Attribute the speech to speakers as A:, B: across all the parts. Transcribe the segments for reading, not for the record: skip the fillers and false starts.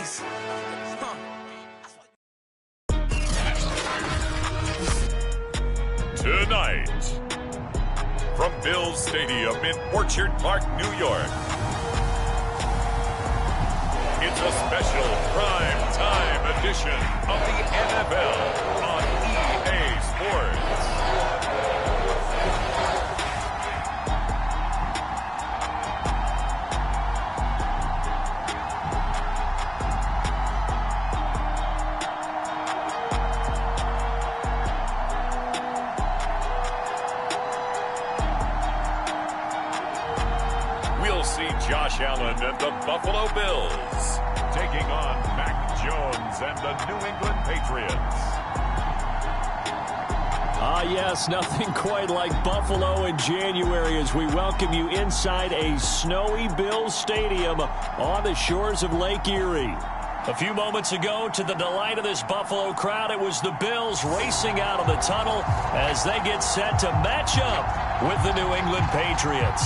A: face.
B: Tonight, from Bills Stadium in Orchard Park, New York, it's a special prime time edition of the NFL on EA Sports. We'll see Josh Allen and the Buffalo Bills taking on Mac Jones and the New England Patriots.
C: Yes, nothing quite like Buffalo in January as we welcome you inside a snowy Bills Stadium on the shores of Lake Erie. A few moments ago, to the delight of this Buffalo crowd, it was the Bills racing out of the tunnel as they get set to match up with the New England Patriots.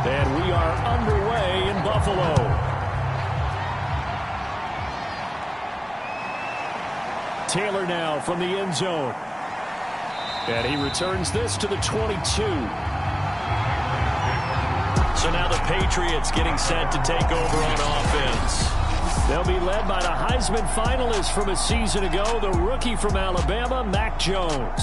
C: And we are underway in Buffalo. Taylor now from the end zone. And he returns this to the 22. So now the Patriots getting set to take over on offense. They'll be led by the Heisman finalist from a season ago, the rookie from Alabama, Mac Jones.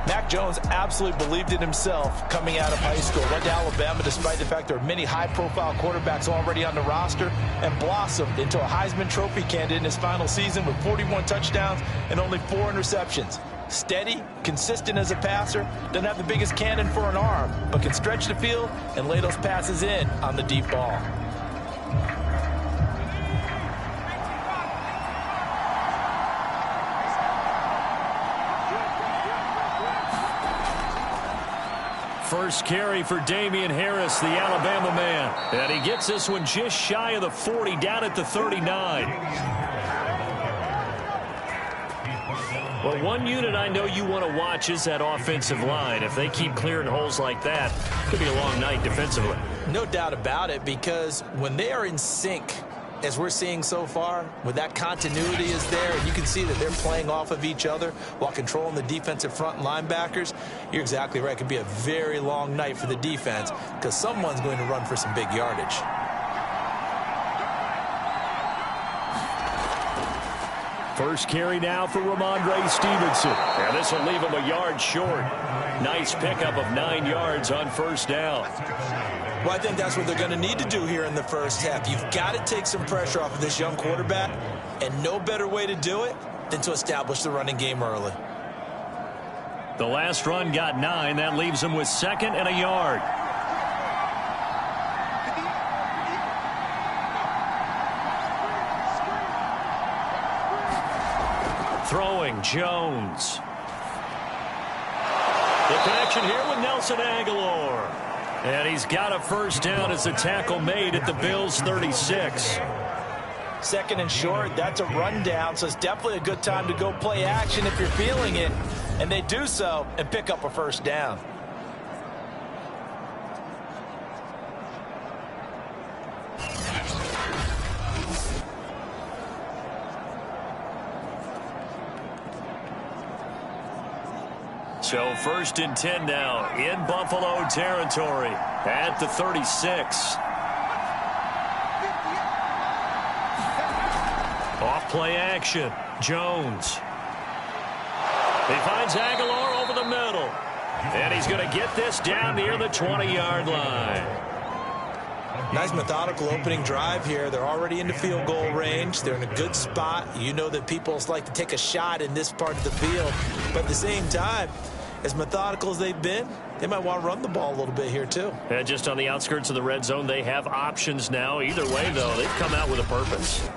D: Mac Jones absolutely believed in himself coming out of high school. Went to Alabama despite the fact there are many high-profile quarterbacks already on the roster, and blossomed into a Heisman Trophy candidate in his final season with 41 touchdowns and only 4 interceptions. Steady, consistent as a passer, doesn't have the biggest cannon for an arm, but can stretch the field and lay those passes in on the deep ball.
C: First carry for Damian Harris, the Alabama man. And he gets this one just shy of the 40, down at the 39. Well, one unit I know you want to watch is that offensive line. If they keep clearing holes like that, it could be a long night defensively.
D: No doubt about it, because when they are in sync, as we're seeing so far, when that continuity is there, and you can see that they're playing off of each other while controlling the defensive front linebackers, you're exactly right. It could be a very long night for the defense because someone's going to run for some big yardage.
C: First carry now for Ramondre Stevenson. And this will leave him a yard short. Nice pickup of 9 yards on first down.
D: Well, I think that's what they're going to need to do here in the first half. You've got to take some pressure off of this young quarterback, and no better way to do it than to establish the running game early.
C: The last run got 9. That leaves him with 2nd and a yard. Throwing Jones. The connection here with Nelson Aguilar. And he's got a first down as the tackle made at the Bills' 36.
D: 2nd and short, that's a rundown, so it's definitely a good time to go play action if you're feeling it. And they do so and pick up a first down.
C: So 1st and 10 now in Buffalo territory at the 36. Off play action. Jones. He finds Aguilar over the middle. And he's going to get this down near the 20-yard line.
D: Nice methodical opening drive here. They're already into field goal range. They're in a good spot. You know that people like to take a shot in this part of the field. But at the same time, as methodical as they've been, they might want to run the ball a little bit here too.
C: Yeah, just on the outskirts of the red zone, they have options now. Either way, though, they've come out with a purpose.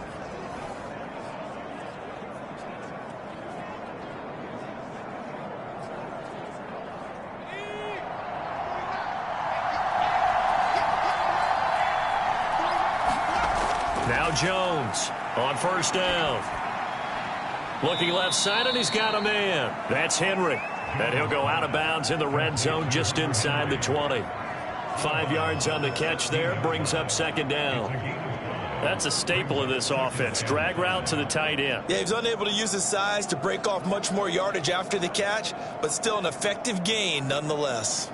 C: Now Jones on first down. Looking left side, and he's got a man. That's Henry. And he'll go out of bounds in the red zone just inside the 20. 5 yards on the catch there. Brings up second down. That's a staple of this offense. Drag route to the tight end.
D: Yeah, he's unable to use his size to break off much more yardage after the catch, but still an effective gain nonetheless.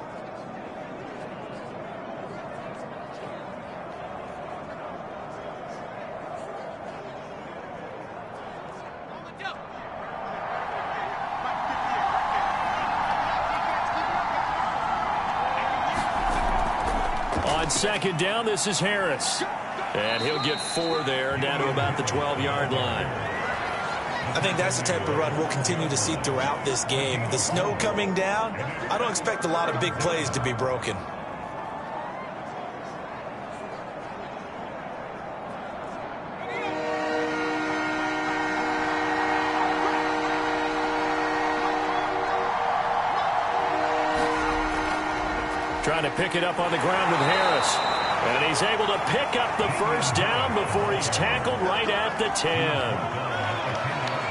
C: On second down, this is Harris. And he'll get 4 there, down to about the 12-yard line.
D: I think that's the type of run we'll continue to see throughout this game. The snow coming down, I don't expect a lot of big plays to be broken.
C: Trying to pick it up on the ground with Harris. And he's able to pick up the first down before he's tackled right at the 10.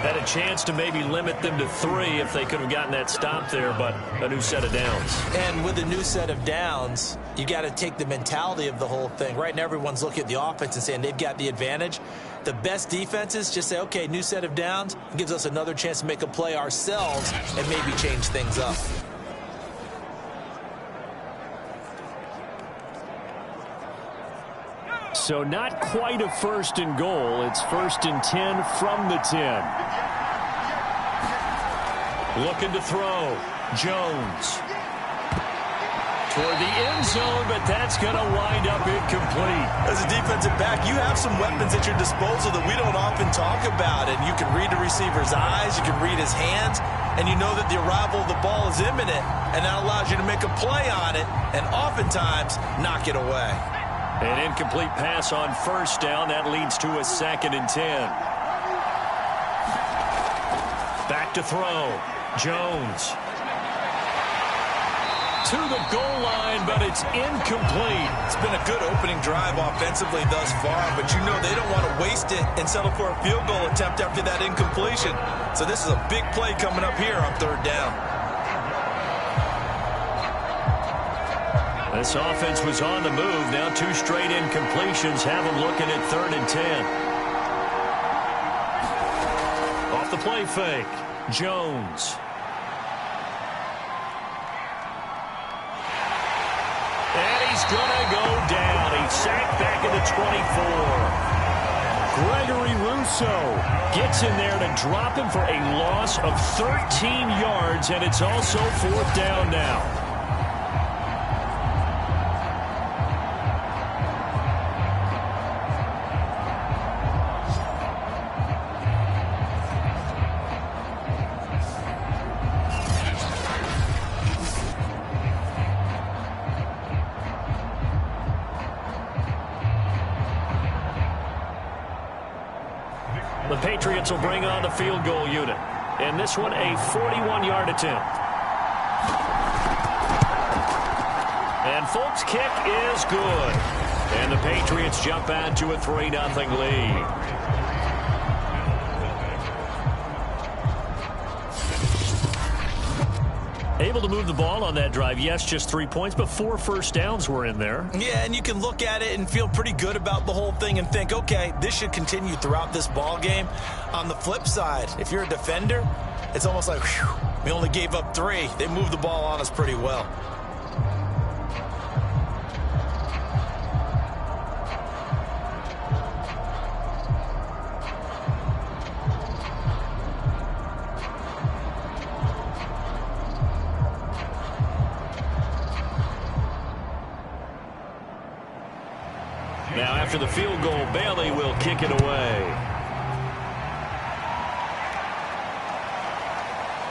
C: Had a chance to maybe limit them to 3 if they could have gotten that stop there, but a new set of downs.
D: And with a new set of downs, you got to take the mentality of the whole thing. Right now, everyone's looking at the offense and saying they've got the advantage. The best defenses just say, okay, new set of downs. It gives us another chance to make a play ourselves and maybe change things up.
C: So not quite a first and goal. It's first and 10 from the 10. Looking to throw. Jones. Toward the end zone, but that's going to wind up incomplete.
D: As a defensive back, you have some weapons at your disposal that we don't often talk about. And you can read the receiver's eyes, you can read his hands, and you know that the arrival of the ball is imminent, and that allows you to make a play on it and oftentimes knock it away.
C: An incomplete pass on first down. That leads to a 2nd and 10. Back to throw. Jones. To the goal line, but it's incomplete.
D: It's been a good opening drive offensively thus far, but you know they don't want to waste it and settle for a field goal attempt after that incompletion. So this is a big play coming up here on 3rd down.
C: This offense was on the move. Now 2 straight incompletions have them looking at 3rd and 10. Off the play fake. Jones. And he's going to go down. He's sacked back at the 24. Gregory Rousseau gets in there to drop him for a loss of 13 yards, and it's also 4th down now. The Patriots will bring on the field goal unit. And this one, a 41-yard attempt. And Folk's kick is good. And the Patriots jump out to a 3-0 lead. Able to move the ball on that drive. Yes, just 3 points, but 4 first downs were in there.
D: Yeah, and you can look at it and feel pretty good about the whole thing and think, okay, this should continue throughout this ball game. On the flip side, if you're a defender, it's almost like, whew, we only gave up 3. They moved the ball on us pretty well.
C: Now after the field goal, Bailey will kick it away.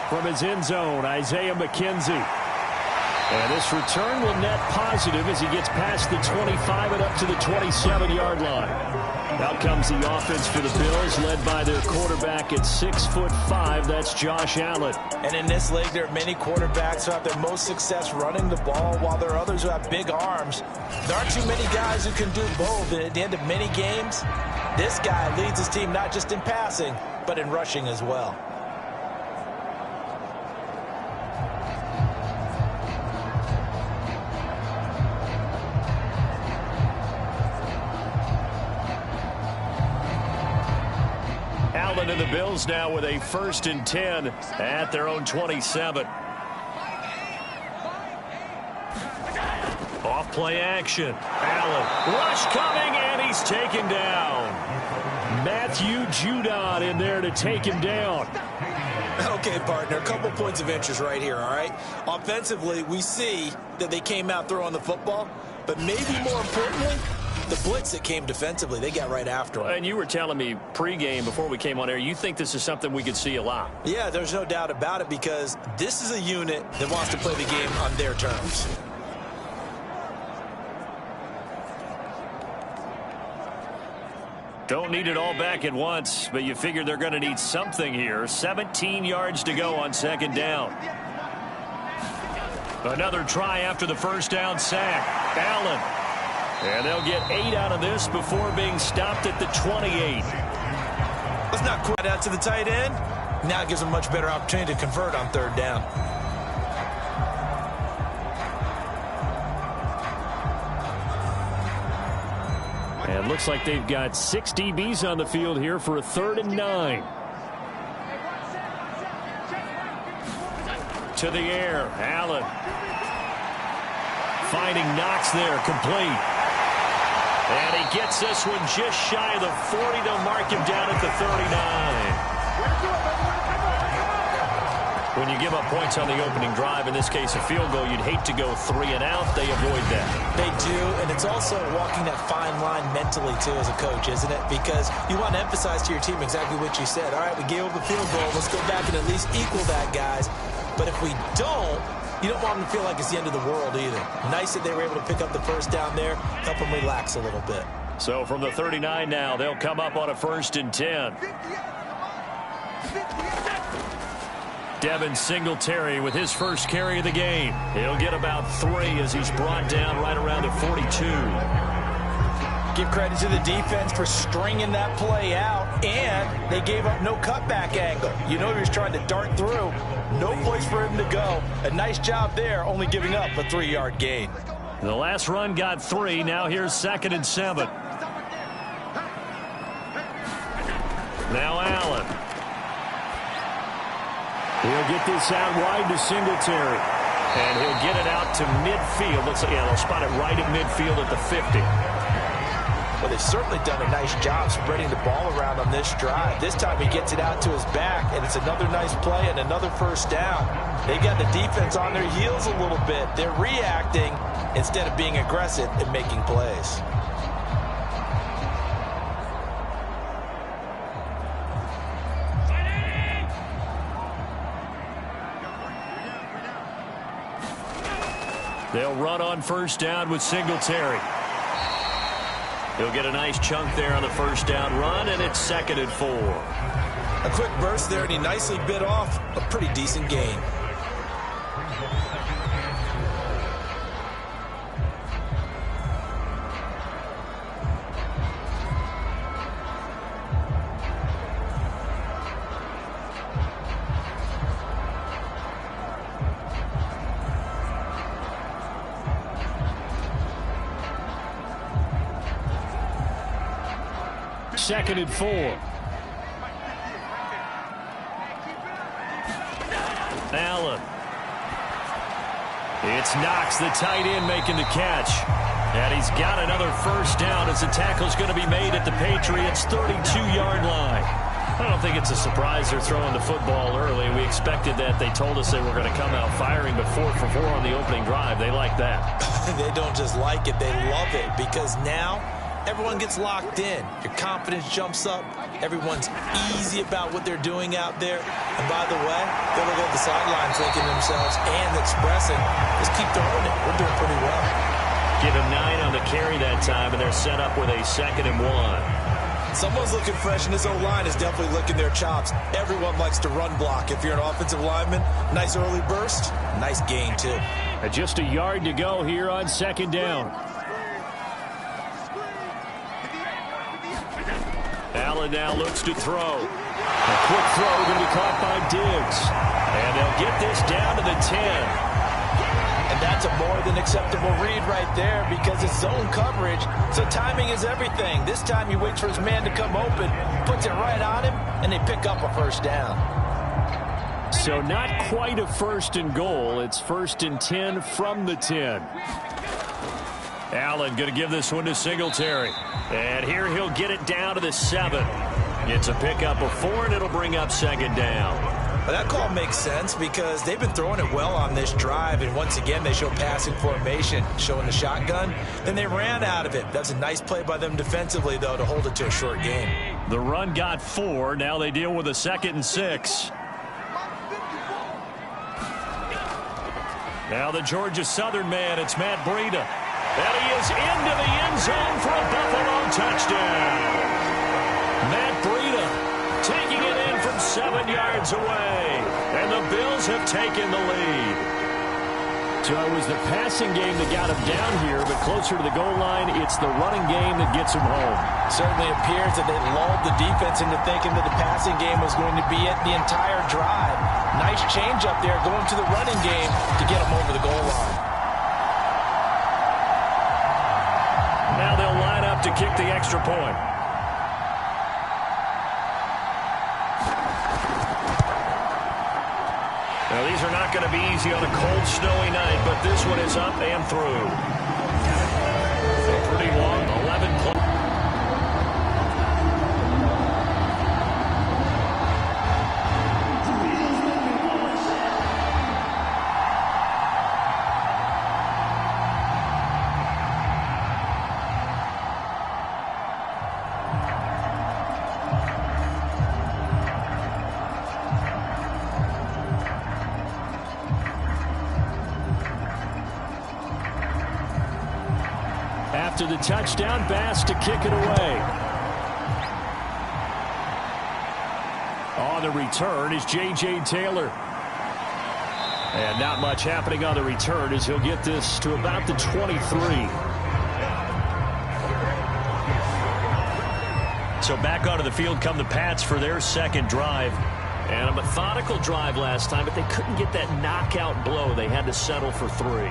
C: from his end zone, Isaiah McKenzie. And this return will net positive as he gets past the 25 and up to the 27-yard line. Out comes the offense for the Bills, led by their quarterback at 6'5". That's Josh Allen.
D: And in this league, there are many quarterbacks who have their most success running the ball, while there are others who have big arms. There aren't too many guys who can do both. And at the end of many games, this guy leads his team not just in passing, but in rushing as well.
C: Allen and the Bills now with a 1st and 10 at their own 27. Off play action. Allen. Rush coming, and he's taken down. Matthew Judon in there to take him down.
A: Okay, partner, a couple points of interest right here, all right? Offensively, we see that they came out throwing the football, but maybe more importantly, the blitz that came defensively, they got right after him.
C: And you were telling me pregame before we came on air, you think this is something we could see a lot.
A: Yeah, there's no doubt about it, because this is a unit that wants to play the game on their terms.
C: Don't need it all back at once, but you figure they're going to need something here. 17 yards to go on 2nd down. Another try after the 1st down sack. Allen. And they'll get 8 out of this before being stopped at the 28.
A: It's not quite out to the tight end. Now it gives them a much better opportunity to convert on 3rd down.
C: And looks like they've got 6 DBs on the field here for a 3rd and 9. To the air, Allen. Finding Knox there, complete. And he gets this one just shy of the 40. They'll mark him down at the 39. When you give up points on the opening drive, in this case a field goal, you'd hate to go 3 and out. They avoid that.
A: They do, and it's also walking that fine line mentally, too, as a coach, isn't it? Because you want to emphasize to your team exactly what you said. All right, we gave up a field goal. Let's go back and at least equal that, guys. But if we don't, you don't want them to feel like it's the end of the world either. Nice that they were able to pick up the 1st down there, help them relax a little bit.
C: So from the 39 now, they'll come up on a 1st and 10. Devin Singletary with his first carry of the game. He'll get about 3 as he's brought down right around the 42.
A: Give credit to the defense for stringing that play out, and they gave up no cutback angle. You know he was trying to dart through. No place for him to go. A nice job there, only giving up a 3-yard gain.
C: The last run got 3. Now here's 2nd and 7. Now Allen. He'll get this out wide to Singletary. And he'll get it out to midfield. Looks like, they'll spot it right at midfield at the 50.
A: Well, they've certainly done a nice job spreading the ball around on this drive. This time he gets it out to his back, and it's another nice play and another 1st down. They got the defense on their heels a little bit. They're reacting instead of being aggressive and making plays.
C: They'll run on 1st down with Singletary. He'll get a nice chunk there on the 1st down run, and it's 2nd and 4.
A: A quick burst there, and he nicely bit off a pretty decent gain.
C: Second and 4. Allen. It's Knox, the tight end, making the catch. And he's got another 1st down as the tackle's going to be made at the Patriots' 32-yard line. I don't think it's a surprise they're throwing the football early. We expected that. They told us they were going to come out firing, but 4 for 4 on the opening drive. They like that.
A: They don't just like it, they love it, because now
D: everyone gets locked in. Your confidence jumps up. Everyone's easy about what they're doing out there. And by the way, they're looking at the sideline thinking to themselves and expressing, just keep throwing it. We're doing pretty well.
C: Give him 9 on the carry that time, and they're set up with a 2nd and 1.
D: Someone's looking fresh, and this O-line is definitely licking their chops. Everyone likes to run block. If you're an offensive lineman, nice early burst, nice gain, too.
C: Just a yard to go here on 2nd down. Allen now looks to throw. A quick throw going to be caught by Diggs. And they'll get this down to the 10.
D: And that's a more than acceptable read right there because it's zone coverage, so timing is everything. This time he waits for his man to come open, puts it right on him, and they pick up a first down.
C: So not quite a 1st and goal. It's 1st and 10 from the 10. Allen going to give this one to Singletary. And here he'll get it down to the 7. It's a pickup of 4, and it'll bring up 2nd down.
D: Well, that call makes sense because they've been throwing it well on this drive, and once again they show passing formation, showing the shotgun. Then they ran out of it. That's a nice play by them defensively, though, to hold it to a short game.
C: The run got 4. Now they deal with a 2nd and 6. Now the Georgia Southern man, it's Matt Breida. And he is into the end zone for a Buffalo touchdown. Matt Breida taking it in from 7 yards away. And the Bills have taken the lead. So it was the passing game that got him down here, but closer to the goal line, it's the running game that gets him home.
D: Certainly appears that they lulled the defense into thinking that the passing game was going to be it the entire drive. Nice change up there going to the running game to get him over the goal line.
C: Now they'll line up to kick the extra point. Now, these are not going to be easy on a cold, snowy night, but this one is up and through. So pretty long, 11 plays. After the touchdown, Bass to kick it away. On the return is J.J. Taylor. And not much happening on the return as he'll get this to about the 23. So back onto the field come the Pats for their 2nd drive. And a methodical drive last time, but they couldn't get that knockout blow. They had to settle for 3.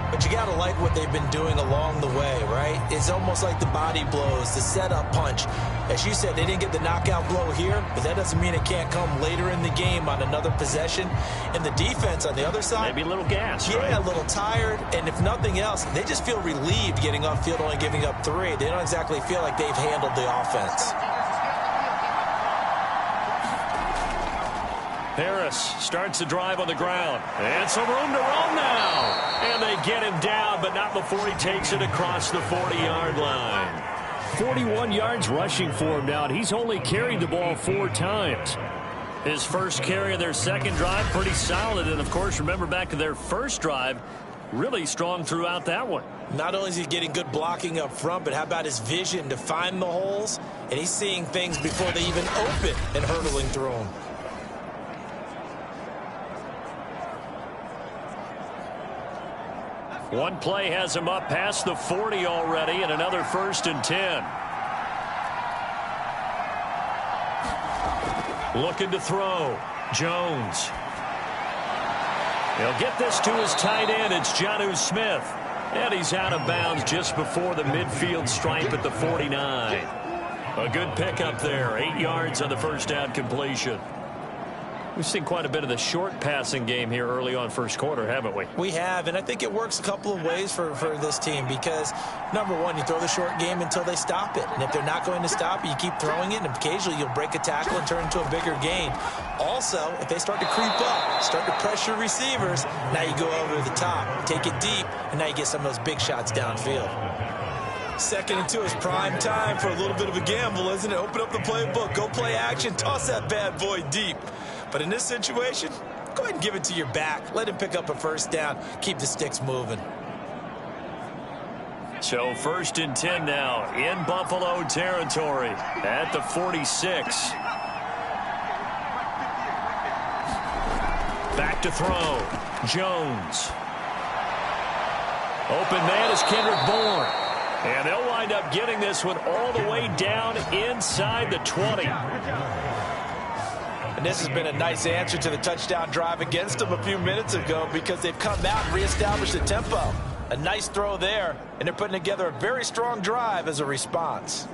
D: But you got to like what they've been doing along the way, right? It's almost like the body blows, the setup punch. As you said, they didn't get the knockout blow here, but that doesn't mean it can't come later in the game on another possession. And the defense on the other side,
C: maybe a little gas,
D: yeah,
C: right?
D: A little tired. And if nothing else, they just feel relieved getting off field, only giving up 3. They don't exactly feel like they've handled the offense.
C: Harris starts the drive on the ground. And some room to roam now. And they get him down, but not before he takes it across the 40-yard line. 41 yards rushing for him now, and he's only carried the ball 4 times. His first carry of their 2nd drive, pretty solid. And, of course, remember back to their first drive, really strong throughout that one.
D: Not only is he getting good blocking up front, but how about his vision to find the holes? And he's seeing things before they even open and hurdling through them.
C: One play has him up past the 40 already, and another 1st and 10. Looking to throw. Jones. He'll get this to his tight end. It's Jonnu Smith. And he's out of bounds just before the midfield stripe at the 49. A good pickup there. 8 yards on the first down completion. We've seen quite a bit of the short passing game here early on first quarter, haven't we?
D: We have, and I think it works a couple of ways for this team because, number one, you throw the short game until they stop it. And if they're not going to stop it, you keep throwing it, and occasionally you'll break a tackle and turn into a bigger gain. Also, if they start to creep up, start to pressure receivers, now you go over the top, take it deep, and now you get some of those big shots downfield.
A: Second and 2 is prime time for a little bit of a gamble, isn't it? Open up the playbook, go play action, toss that bad boy deep. But in this situation, go ahead and give it to your back. Let him pick up a first down. Keep the sticks moving.
C: So 1st and 10 now in Buffalo territory at the 46. Back to throw. Jones. Open man is Kendrick Bourne. And they'll wind up getting this one all the way down inside the 20.
D: And this has been a nice answer to the touchdown drive against them a few minutes ago because they've come out and reestablished the tempo. A nice throw there, and they're putting together a very strong drive as a response.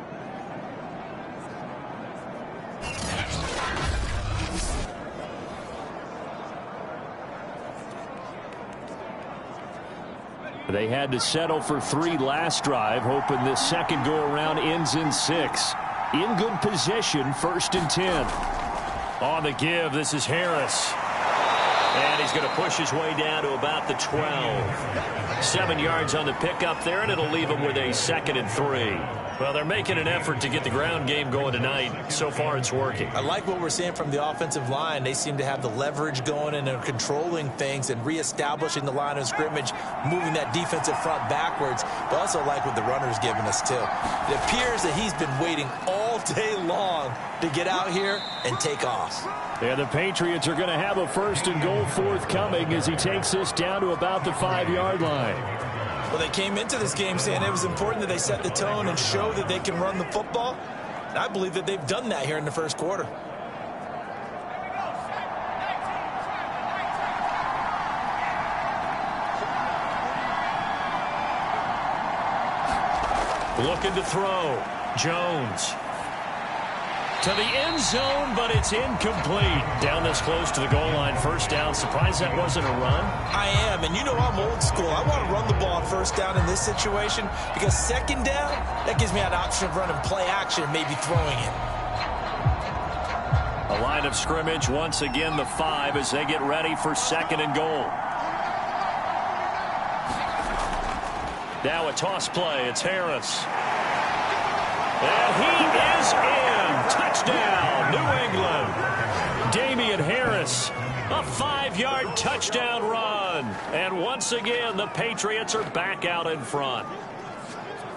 C: They had to settle for 3 last drive, hoping this second go-around ends in 6. In good position, 1st and 10. On the give, this is Harris. And he's going to push his way down to about the 12. 7 yards on the pickup there, and it'll leave him with a 2nd and 3. Well, they're making an effort to get the ground game going tonight. So far, it's working.
A: I like what we're seeing from the offensive line. They seem to have the leverage going, and they're controlling things and reestablishing the line of scrimmage, moving that defensive front backwards. But also like what the runner's giving us, too. It appears that he's been waiting all day long to get out here and take off.
C: Yeah, the Patriots are going to have a 1st and goal forthcoming as he takes this down to about the 5-yard line.
A: Well, they came into this game saying it was important that they set the tone and show that they can run the football. And I believe that they've done that here in the first quarter.
C: Looking to throw. Jones. To the end zone, but it's incomplete. Down this close to the goal line, 1st down. Surprised that wasn't a run?
A: I am, and you know I'm old school. I want to run the ball on 1st down in this situation because 2nd down, that gives me an option of running play action and maybe throwing it.
C: A line of scrimmage, once again the 5 as they get ready for 2nd and goal. Now a toss play. It's Harris. And he is in. Touchdown, New England. Damian Harris, a 5-yard touchdown run. And once again, the Patriots are back out in front.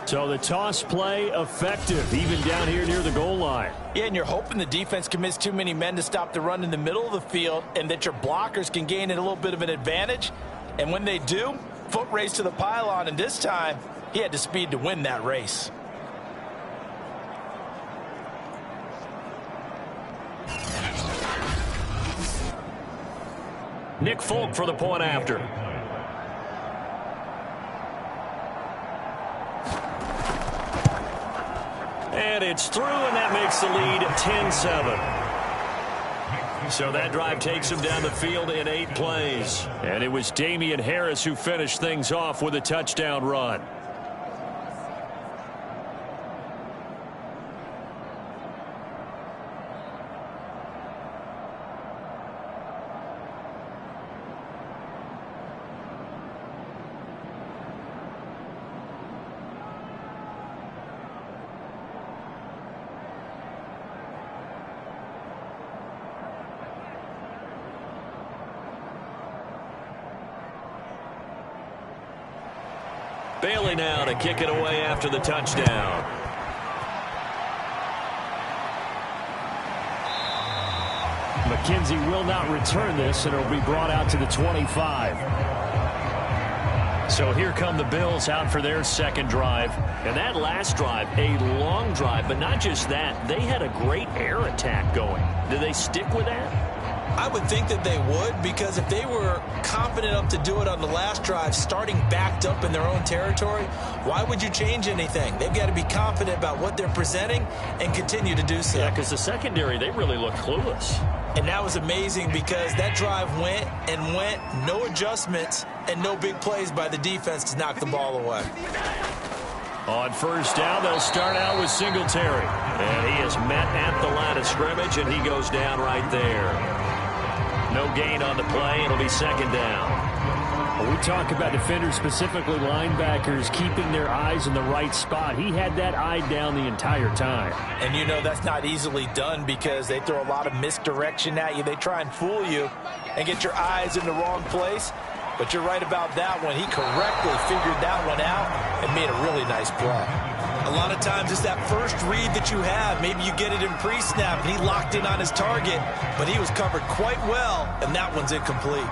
C: So the toss play effective, even down here near the goal line.
D: Yeah, and you're hoping the defense commits too many men to stop the run in the middle of the field and that your blockers can gain a little bit of an advantage. And when they do, foot race to the pylon, and this time he had the speed to win that race.
C: Nick Folk for the point after. And it's through, and that makes the lead 10-7. So that drive takes him down the field in 8 plays. And it was Damian Harris who finished things off with a touchdown run. Bailey now to kick it away after the touchdown. McKenzie will not return this, and it will be brought out to the 25. So here come the Bills out for their 2nd drive. And that last drive, a long drive, but not just that. They had a great air attack going. Do they stick with that?
A: I would think that they would, because if they were confident enough to do it on the last drive, starting backed up in their own territory, why would you change anything? They've got to be confident about what they're presenting and continue to do so.
C: Yeah, because the secondary, they really look clueless.
A: And that was amazing because that drive went and went, no adjustments and no big plays by the defense to knock the ball away.
C: On 1st down, they'll start out with Singletary. And he is met at the line of scrimmage, and he goes down right there. No gain on the play. It'll be 2nd down. When we talk about defenders, specifically linebackers, keeping their eyes in the right spot, he had that eye down the entire time.
D: And you know that's not easily done because they throw a lot of misdirection at you. They try and fool you and get your eyes in the wrong place. But you're right about that one. He correctly figured that one out and made a really nice play.
A: A lot of times it's that first read that you have. Maybe you get it in pre-snap, and he locked in on his target, but he was covered quite well, and that one's incomplete.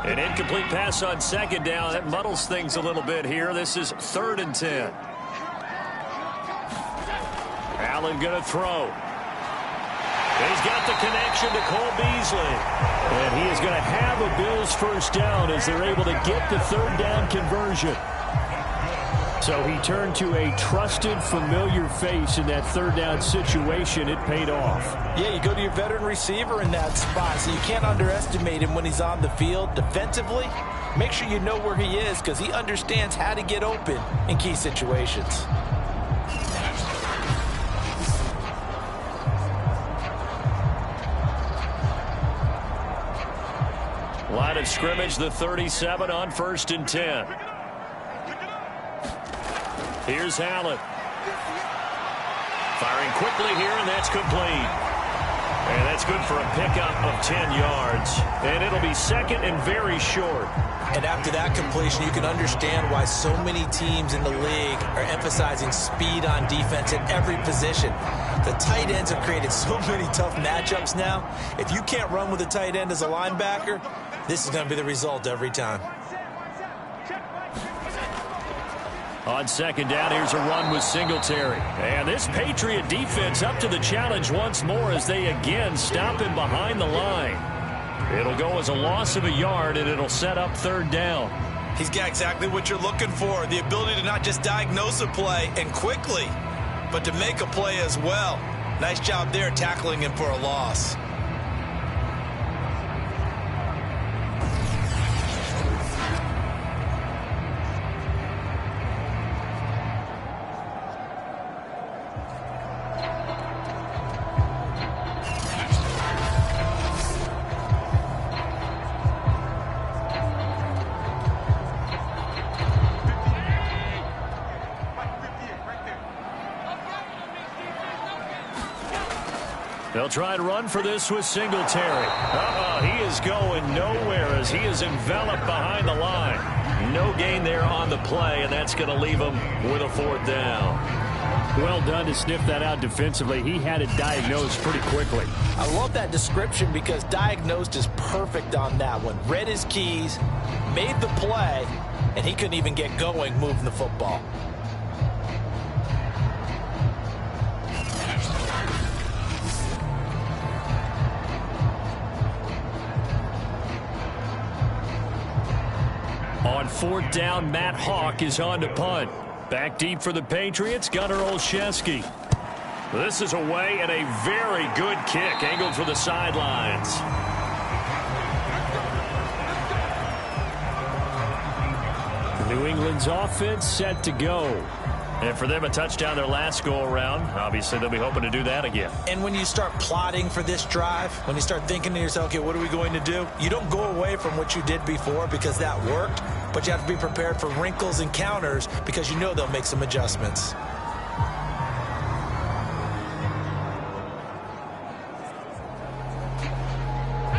C: An incomplete pass on second down. That muddles things a little bit here. This is 3rd and 10. Allen going to throw. He's got the connection to Cole Beasley. And he is going to have a Bills first down as they're able to get the 3rd down conversion. So he turned to a trusted, familiar face in that 3rd down situation. It paid off.
D: Yeah, you go to your veteran receiver in that spot, so you can't underestimate him when he's on the field. Defensively, make sure you know where he is because he understands how to get open in key situations.
C: Line of scrimmage, the 37 on 1st and 10. Here's Allen. Firing quickly here, and that's complete. And that's good for a pickup of 10 yards. And it'll be 2nd and very short.
A: And after that completion, you can understand why so many teams in the league are emphasizing speed on defense at every position. The tight ends have created so many tough matchups now. If you can't run with a tight end as a linebacker, this is going to be the result every time.
C: On 2nd down, here's a run with Singletary. And this Patriot defense up to the challenge once more as they again stop him behind the line. It'll go as a loss of a yard, and it'll set up 3rd down.
A: He's got exactly what you're looking for, the ability to not just diagnose a play and quickly, but to make a play as well. Nice job there tackling him for a loss.
C: They'll try to run for this with Singletary. He is going nowhere as he is enveloped behind the line. No gain there on the play, and that's going to leave him with a 4th down. Well done to sniff that out defensively. He had it diagnosed pretty quickly.
D: I love that description because diagnosed is perfect on that one. Read his keys, made the play, and he couldn't even get going moving the football.
C: On 4th down, Matt Hawk is on to punt. Back deep for the Patriots, Gunnar Olszewski. This is away and a very good kick angled for the sidelines. New England's offense set to go. And for them, a touchdown their last go-around. Obviously, they'll be hoping to do that again.
A: And when you start plotting for this drive, when you start thinking to yourself, okay, what are we going to do? You don't go away from what you did before because that worked, but you have to be prepared for wrinkles and counters because you know they'll make some adjustments.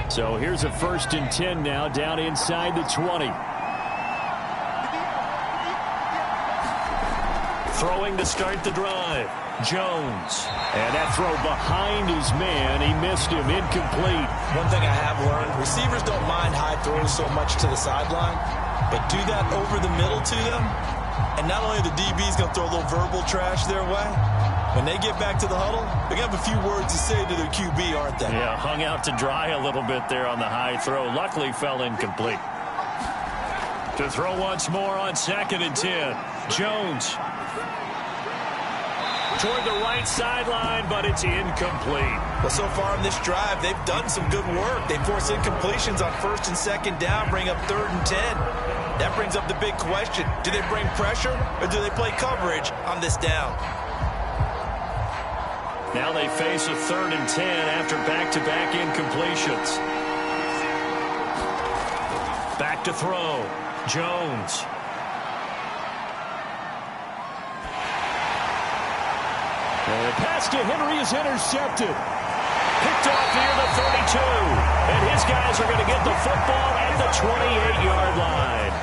C: So here's a 1st and 10 now down inside the 20. Throwing to start the drive. Jones. And that throw behind his man. He missed him. Incomplete.
A: One thing I have learned, receivers don't mind high throws so much to the sideline, but do that over the middle to them, and not only the DB's going to throw a little verbal trash their way, when they get back to the huddle, they're going to have a few words to say to their QB, aren't they?
C: Yeah, hung out to dry a little bit there on the high throw. Luckily fell incomplete. To throw once more on 2nd and 10. Jones. Toward the right sideline, but it's incomplete.
A: Well, so far in this drive, they've done some good work. They force incompletions on 1st and 2nd down, bring up 3rd and 10. That brings up the big question. Do they bring pressure, or do they play coverage on this down?
C: Now they face a 3rd and 10 after back-to-back incompletions. Back to throw. Jones. And the pass to Henry is intercepted. Picked off near the 32. And his guys are going to get the football at the 28-yard line.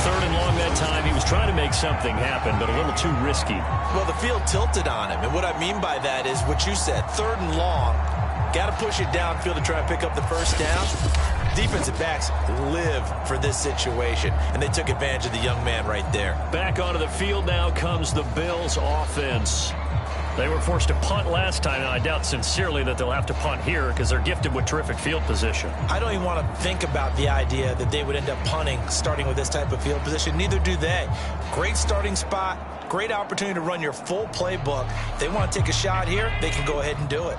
C: Third and long that time. He was trying to make something happen, but a little too risky.
A: Well, the field tilted on him. And what I mean by that is what you said. Third and long. Got to push it downfield to try and pick up the first down. Defensive backs live for this situation, and they took advantage of the young man right there.
C: Back onto the field now comes the Bills offense. They were forced to punt last time, and I doubt sincerely that they'll have to punt here because they're gifted with terrific field position.
A: I don't even want to think about the idea that they would end up punting starting with this type of field position. Neither do they. Great starting spot, great opportunity to run your full playbook. If they want to take a shot here, they can go ahead and do it.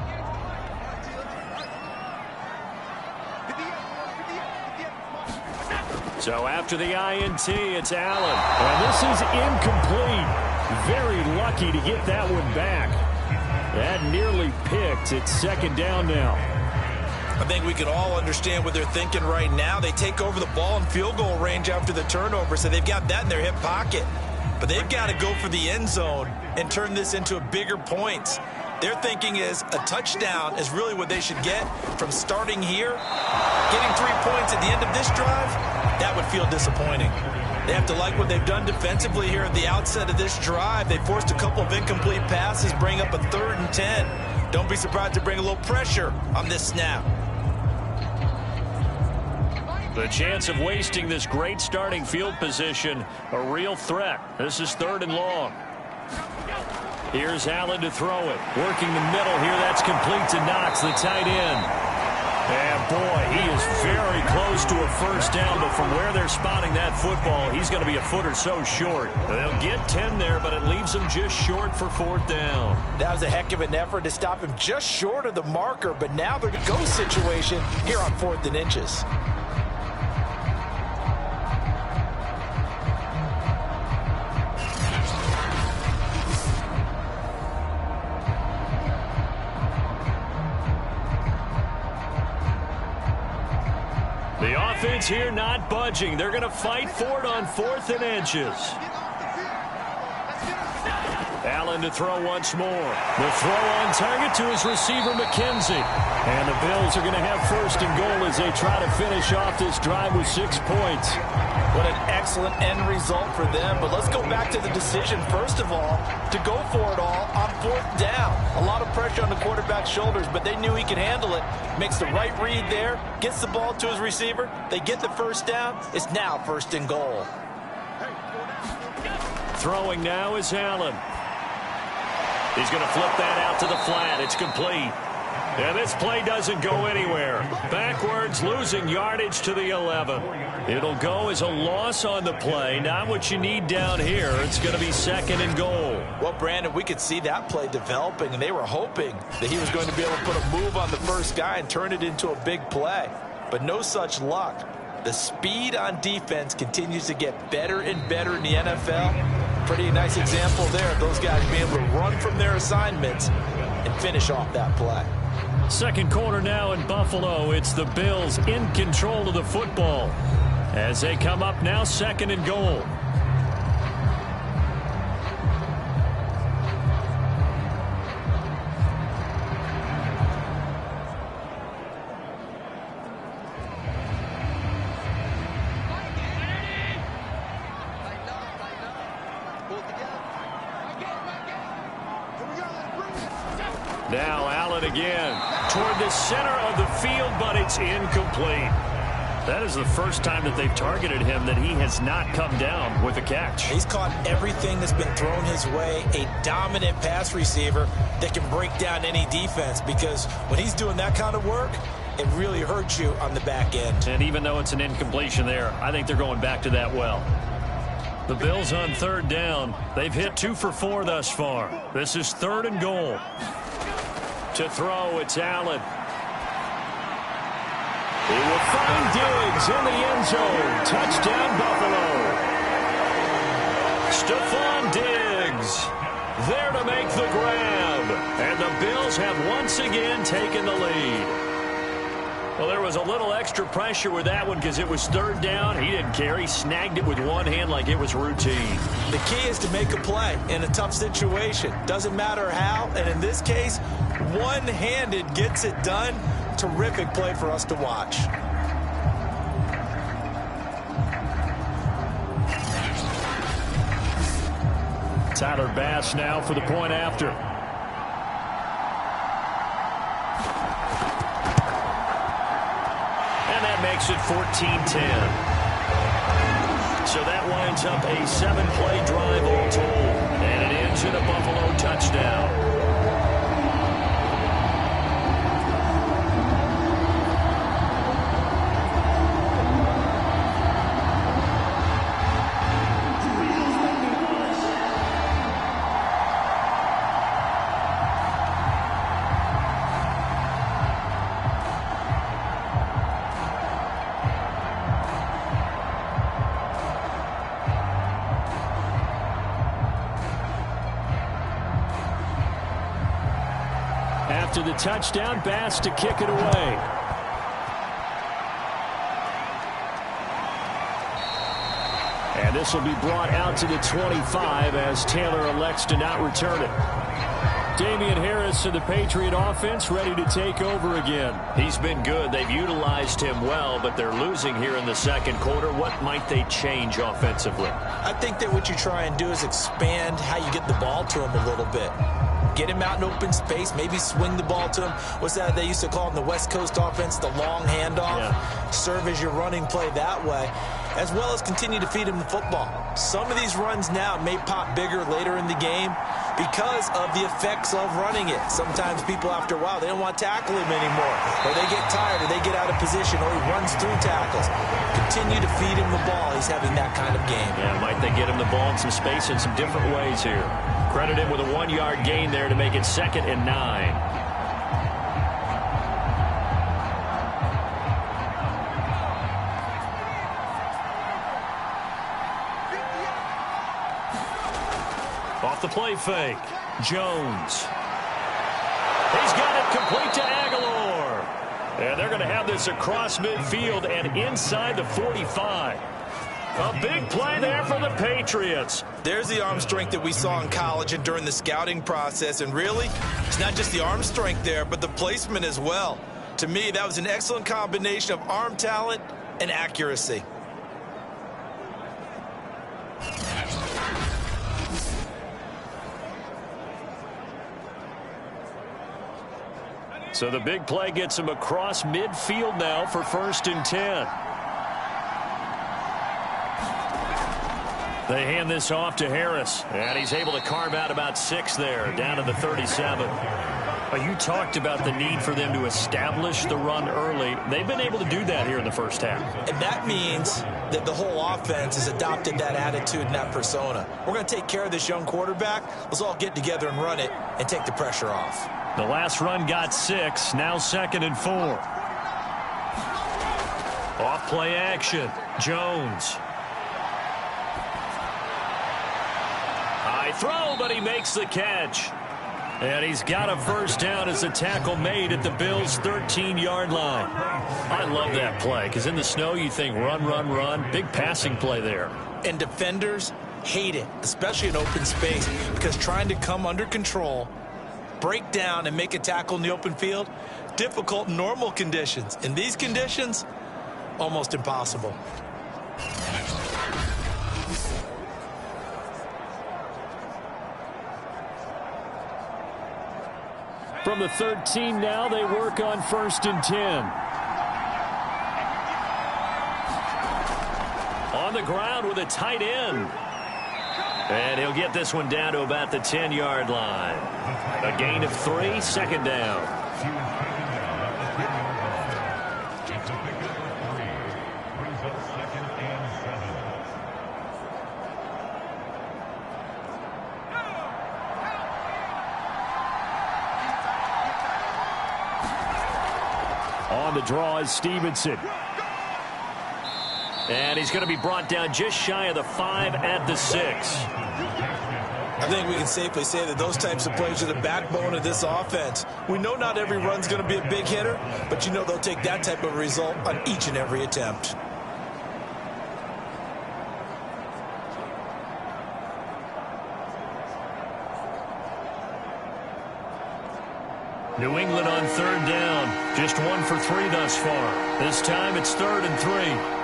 C: So after the INT, it's Allen. And this is incomplete. Very lucky to get that one back. That nearly picked. It's second down now.
A: I think we can all understand what they're thinking right now. They take over the ball in field goal range after the turnover, so they've got that in their hip pocket. But they've got to go for the end zone and turn this into a bigger points. Their thinking is a touchdown is really what they should get from starting here. Getting 3 points at the end of this drive, that would feel disappointing. They have to like what they've done defensively here at the outset of this drive. They forced a couple of incomplete passes, bring up a 3rd and 10. Don't be surprised to bring a little pressure on this snap.
C: The chance of wasting this great starting field position, a real threat. This is 3rd and long. Here's Allen to throw it. Working the middle here. That's complete to Knox, the tight end. And boy, he is very close to a first down, but from where they're spotting that football, he's going to be a foot or so short. They'll get 10 there, but it leaves them just short for 4th down.
A: That was a heck of an effort to stop him just short of the marker, but now they're in a go situation here on 4th and inches.
C: The offense here not budging. They're going to fight for it on 4th and inches. Allen to throw once more. The throw on target to his receiver, McKenzie. And the Bills are going to have 1st and goal as they try to finish off this drive with 6 points.
A: What an excellent end result for them. But let's go back to the decision, first of all, to go for it all on 4th down. A lot of pressure on the quarterback's shoulders, but they knew he could handle it. Makes the right read there, gets the ball to his receiver. They get the first down. It's now 1st and goal.
C: Throwing now is Allen. He's going to flip that out to the flat. It's complete. And this play doesn't go anywhere. Backwards, losing yardage to the 11. It'll go as a loss on the play. Not what you need down here. It's going to be 2nd and goal.
A: Well, Brandon, we could see that play developing, and they were hoping that he was going to be able to put a move on the first guy and turn it into a big play. But no such luck. The speed on defense continues to get better and better in the NFL. Pretty nice example there of those guys being able to run from their assignments and finish off that play.
C: Second quarter now in Buffalo. It's the Bills in control of the football as they come up now 2nd and goal. Now Allen again toward the center of the field, but it's incomplete. That is the first time that they've targeted him that he has not come down with a catch.
A: He's caught everything that's been thrown his way. A dominant pass receiver that can break down any defense, because when he's doing that kind of work, it really hurts you on the back end.
C: And even though it's an incompletion there, I think they're going back to that well. The Bills on 3rd down. They've hit 2 for 4 thus far. This is 3rd and goal. To throw, it's Allen. He will find Diggs in the end zone. Touchdown, Buffalo. Stephon Diggs there to make the grab. And the Bills have once again taken the lead. Well, there was a little extra pressure with that one because it was third down. He didn't care. He snagged it with one hand like it was routine.
A: The key is to make a play in a tough situation. Doesn't matter how, and in this case, one-handed gets it done. Terrific play for us to watch.
C: Tyler Bass now for the point after. And that makes it 14-10. So that winds up a 7-play drive all told. And it ends in a Buffalo touchdown. After the touchdown, Bass to kick it away. And this will be brought out to the 25 as Taylor elects to not return it. Damian Harris and the Patriot offense ready to take over again. He's been good. They've utilized him well, but they're losing here in the second quarter. What might they change offensively?
A: I think that what you try and do is expand how you get the ball to him a little bit. Get him out in open space, maybe swing the ball to him. What's that they used to call in the West Coast offense, the long handoff? Yeah. Serve as your running play that way, as well as continue to feed him the football. Some of these runs now may pop bigger later in the game because of the effects of running it. Sometimes people, after a while, they don't want to tackle him anymore, or they get tired, or they get out of position, or he runs through tackles. Continue to feed him the ball. He's having that kind of game.
C: Yeah, might they get him the ball in some space in some different ways here. Credit him with a 1-yard gain there to make it 2nd and 9. Off the play fake. Jones. He's got it complete to Aguilar. And they're going to have this across midfield and inside the 45. A big play there for the Patriots.
A: There's the arm strength that we saw in college and during the scouting process. And really, it's not just the arm strength there, but the placement as well. To me, that was an excellent combination of arm talent and accuracy.
C: So the big play gets him across midfield now for 1st and 10. They hand this off to Harris, and he's able to carve out about 6 there, down to the 37. You talked about the need for them to establish the run early. They've been able to do that here in the first half.
A: And that means that the whole offense has adopted that attitude and that persona. We're going to take care of this young quarterback. Let's all get together and run it and take the pressure off.
C: The last run got 6, now 2nd and 4. Off play action, Jones. High throw, but he makes the catch. And he's got a first down as a tackle made at the Bills' 13-yard line. I love that play because in the snow you think run, run, run. Big passing play there.
A: And defenders hate it, especially in open space, because trying to come under control, break down, and make a tackle in the open field, difficult in normal conditions. In these conditions, almost impossible.
C: From the 13 now, they work on 1st and 10. On the ground with a tight end. And he'll get this one down to about the 10-yard line. A gain of 3, 2nd down. On the draw is Stevenson. And he's going to be brought down just shy of the 5 at the 6.
A: I think we can safely say that those types of plays are the backbone of this offense. We know not every run's going to be a big hitter, but you know they'll take that type of result on each and every attempt.
C: New England on third down. Just 1 for 3 thus far. This time it's 3rd and 3.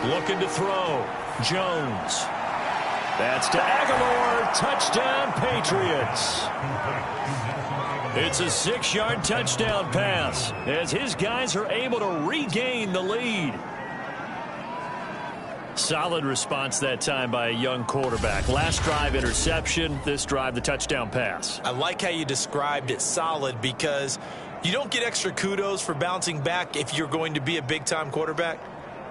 C: Looking to throw. Jones. That's to Aguilar. Touchdown, Patriots. It's a 6-yard touchdown pass as his guys are able to regain the lead. Solid response that time by a young quarterback. Last drive, interception. This drive, the touchdown pass.
A: I like how you described it, solid, because you don't get extra kudos for bouncing back if you're going to be a big-time quarterback.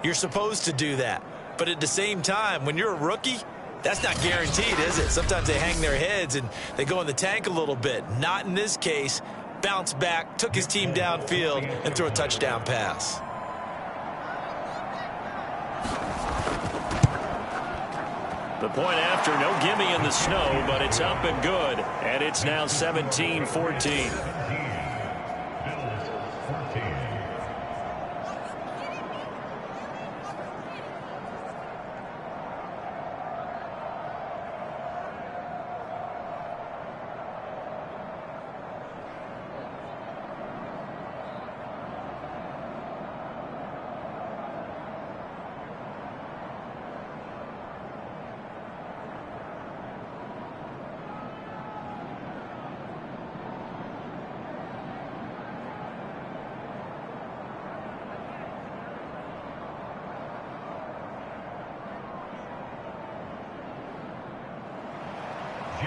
A: You're supposed to do that. But at the same time, when you're a rookie, that's not guaranteed, is it? Sometimes they hang their heads and they go in the tank a little bit. Not in this case. Bounce back, took his team downfield, and threw a touchdown pass.
C: The point after, no gimme in the snow, but it's up and good. And it's now 17-14.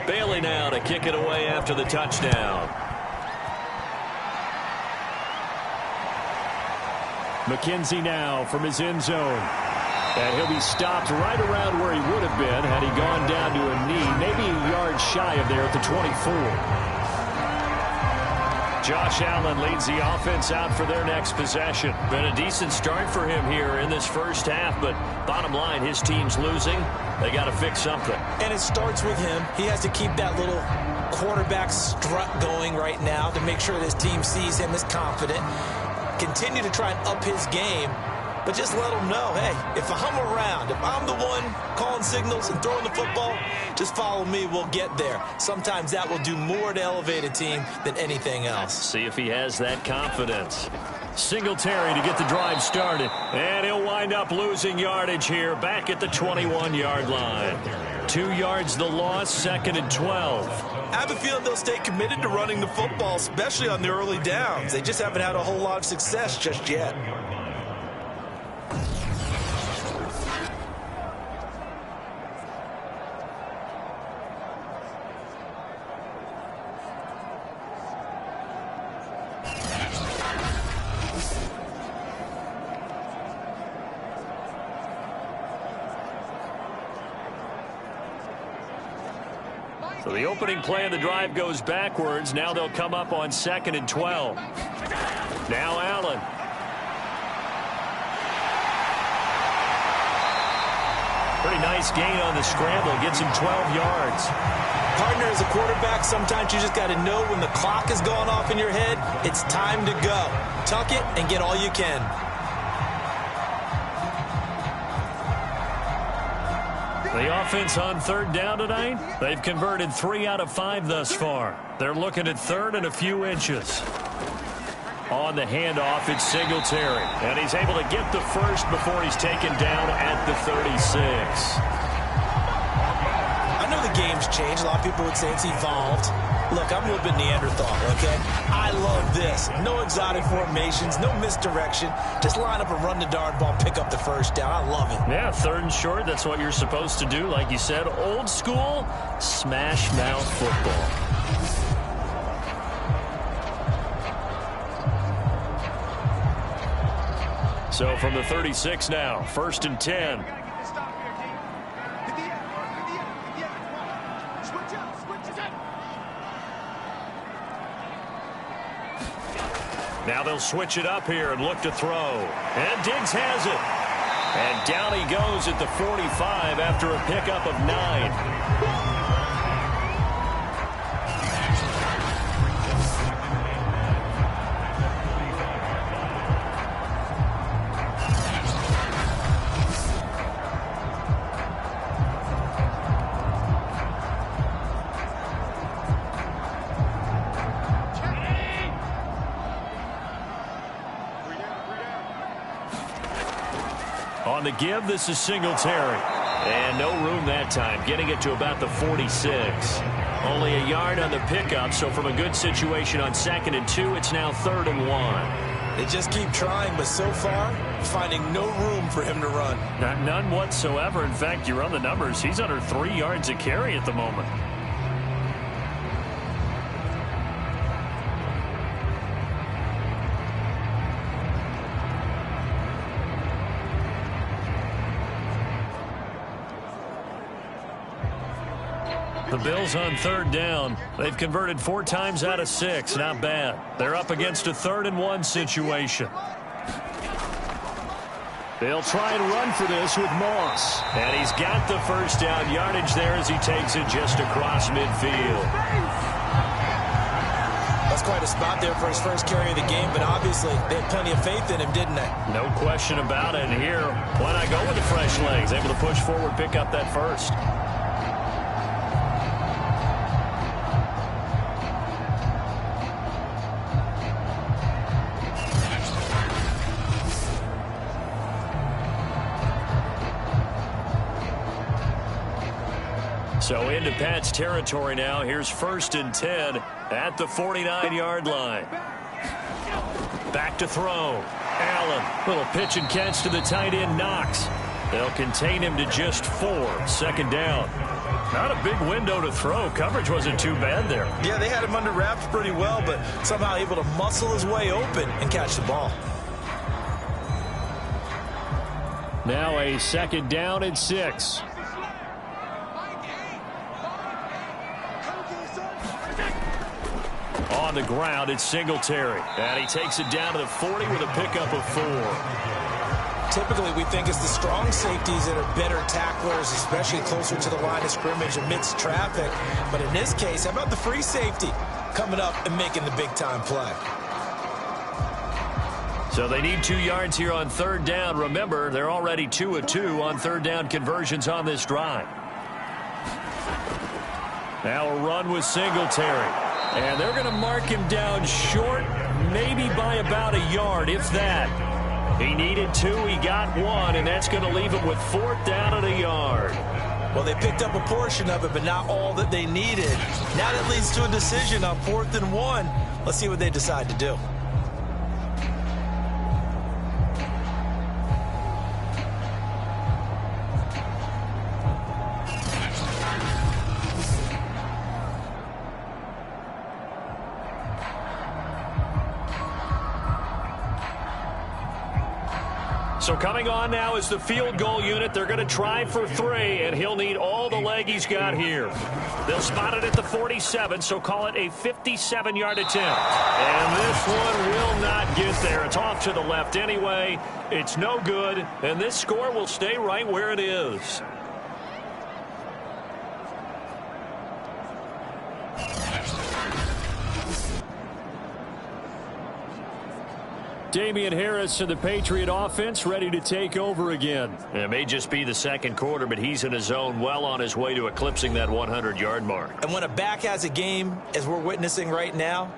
C: Bailey now to kick it away after the touchdown. McKenzie now from his end zone. And he'll be stopped right around where he would have been had he gone down to a knee, maybe a yard shy of there at the 24. Josh Allen leads the offense out for their next possession. Been a decent start for him here in this first half, but bottom line, his team's losing. They got to fix something.
A: And it starts with him. He has to keep that little quarterback strut going right now to make sure that his team sees him as confident. Continue to try and up his game, but just let him know, hey, if I'm around, if I'm the one calling signals and throwing the football, just follow me, we'll get there. Sometimes that will do more to elevate a team than anything else.
C: See if he has that confidence. Singletary to get the drive started. And he'll wind up losing yardage here back at the 21-yard line. 2 yards the loss, 2nd and 12.
A: I have a feeling they'll stay committed to running the football, especially on the early downs. They just haven't had a whole lot of success just yet.
C: So the opening play of the drive goes backwards. Now they'll come up on 2nd and 12. Now Allen. Pretty nice gain on the scramble. Gets him 12 yards.
A: Partner, as a quarterback, sometimes you just got to know when the clock has gone off in your head, it's time to go. Tuck it and get all you can.
C: The offense on 3rd down tonight, they've converted 3 out of 5 thus far. They're looking at 3rd and a few inches. On the handoff, it's Singletary. And he's able to get the first before he's taken down at the 36.
A: I know the game's changed. A lot of people would say it's evolved. Look, I'm a little bit Neanderthal, okay? I love this. No exotic formations, no misdirection. Just line up and run the darn ball, pick up the first down. I love it.
C: Yeah, 3rd and short, that's what you're supposed to do. Like you said, old school, smash mouth football. So from the 36 now, 1st and 10. Now they'll switch it up here and look to throw. And Diggs has it. And down he goes at the 45 after a pickup of 9. On the give, this is Singletary. And no room that time, getting it to about the 46. Only a yard on the pickup, so from a good situation on 2nd and 2, it's now 3rd and 1.
A: They just keep trying, but so far, finding no room for him to run.
C: None whatsoever. In fact, you run the numbers. He's under 3 yards a carry at the moment. The Bills on 3rd down. They've converted 4 times out of 6. Not bad. They're up against a 3rd and 1 situation. They'll try and run for this with Moss. And he's got the first down yardage there as he takes it just across midfield.
A: That's quite a spot there for his first carry of the game, but obviously they had plenty of faith in him, didn't they?
C: No question about it. And here, why not go with the fresh legs? Able to push forward, pick up that first. So into Pat's territory now. Here's 1st and 10 at the 49-yard line. Back to throw. Allen, little pitch and catch to the tight end, Knox. They'll contain him to just 4. 2nd down. Not a big window to throw. Coverage wasn't too bad there.
A: Yeah, they had him under wraps pretty well, but somehow able to muscle his way open and catch the ball.
C: Now a 2nd down and 6. On the ground, it's Singletary. And he takes it down to the 40 with a pickup of 4.
A: Typically, we think it's the strong safeties that are better tacklers, especially closer to the line of scrimmage amidst traffic. But in this case, how about the free safety coming up and making the big-time play?
C: So they need 2 yards here on 3rd down. Remember, they're already 2 of 2 on 3rd down conversions on this drive. Now a run with Singletary. And they're going to mark him down short, maybe by about a yard, if that. He needed 2, he got 1, and that's going to leave him with 4th down and a yard.
A: Well, they picked up a portion of it, but not all that they needed. Now that leads to a decision on 4th and 1. Let's see what they decide to do.
C: So coming on now is the field goal unit. They're going to try for 3, and he'll need all the leg he's got here. They'll spot it at the 47, so call it a 57-yard attempt. And this one will not get there. It's off to the left anyway. It's no good, and this score will stay right where it is. Damian Harris and the Patriot offense ready to take over again. It may just be the 2nd quarter, but he's in his zone, well on his way to eclipsing that 100-yard mark.
A: And when a back has a game, as we're witnessing right now,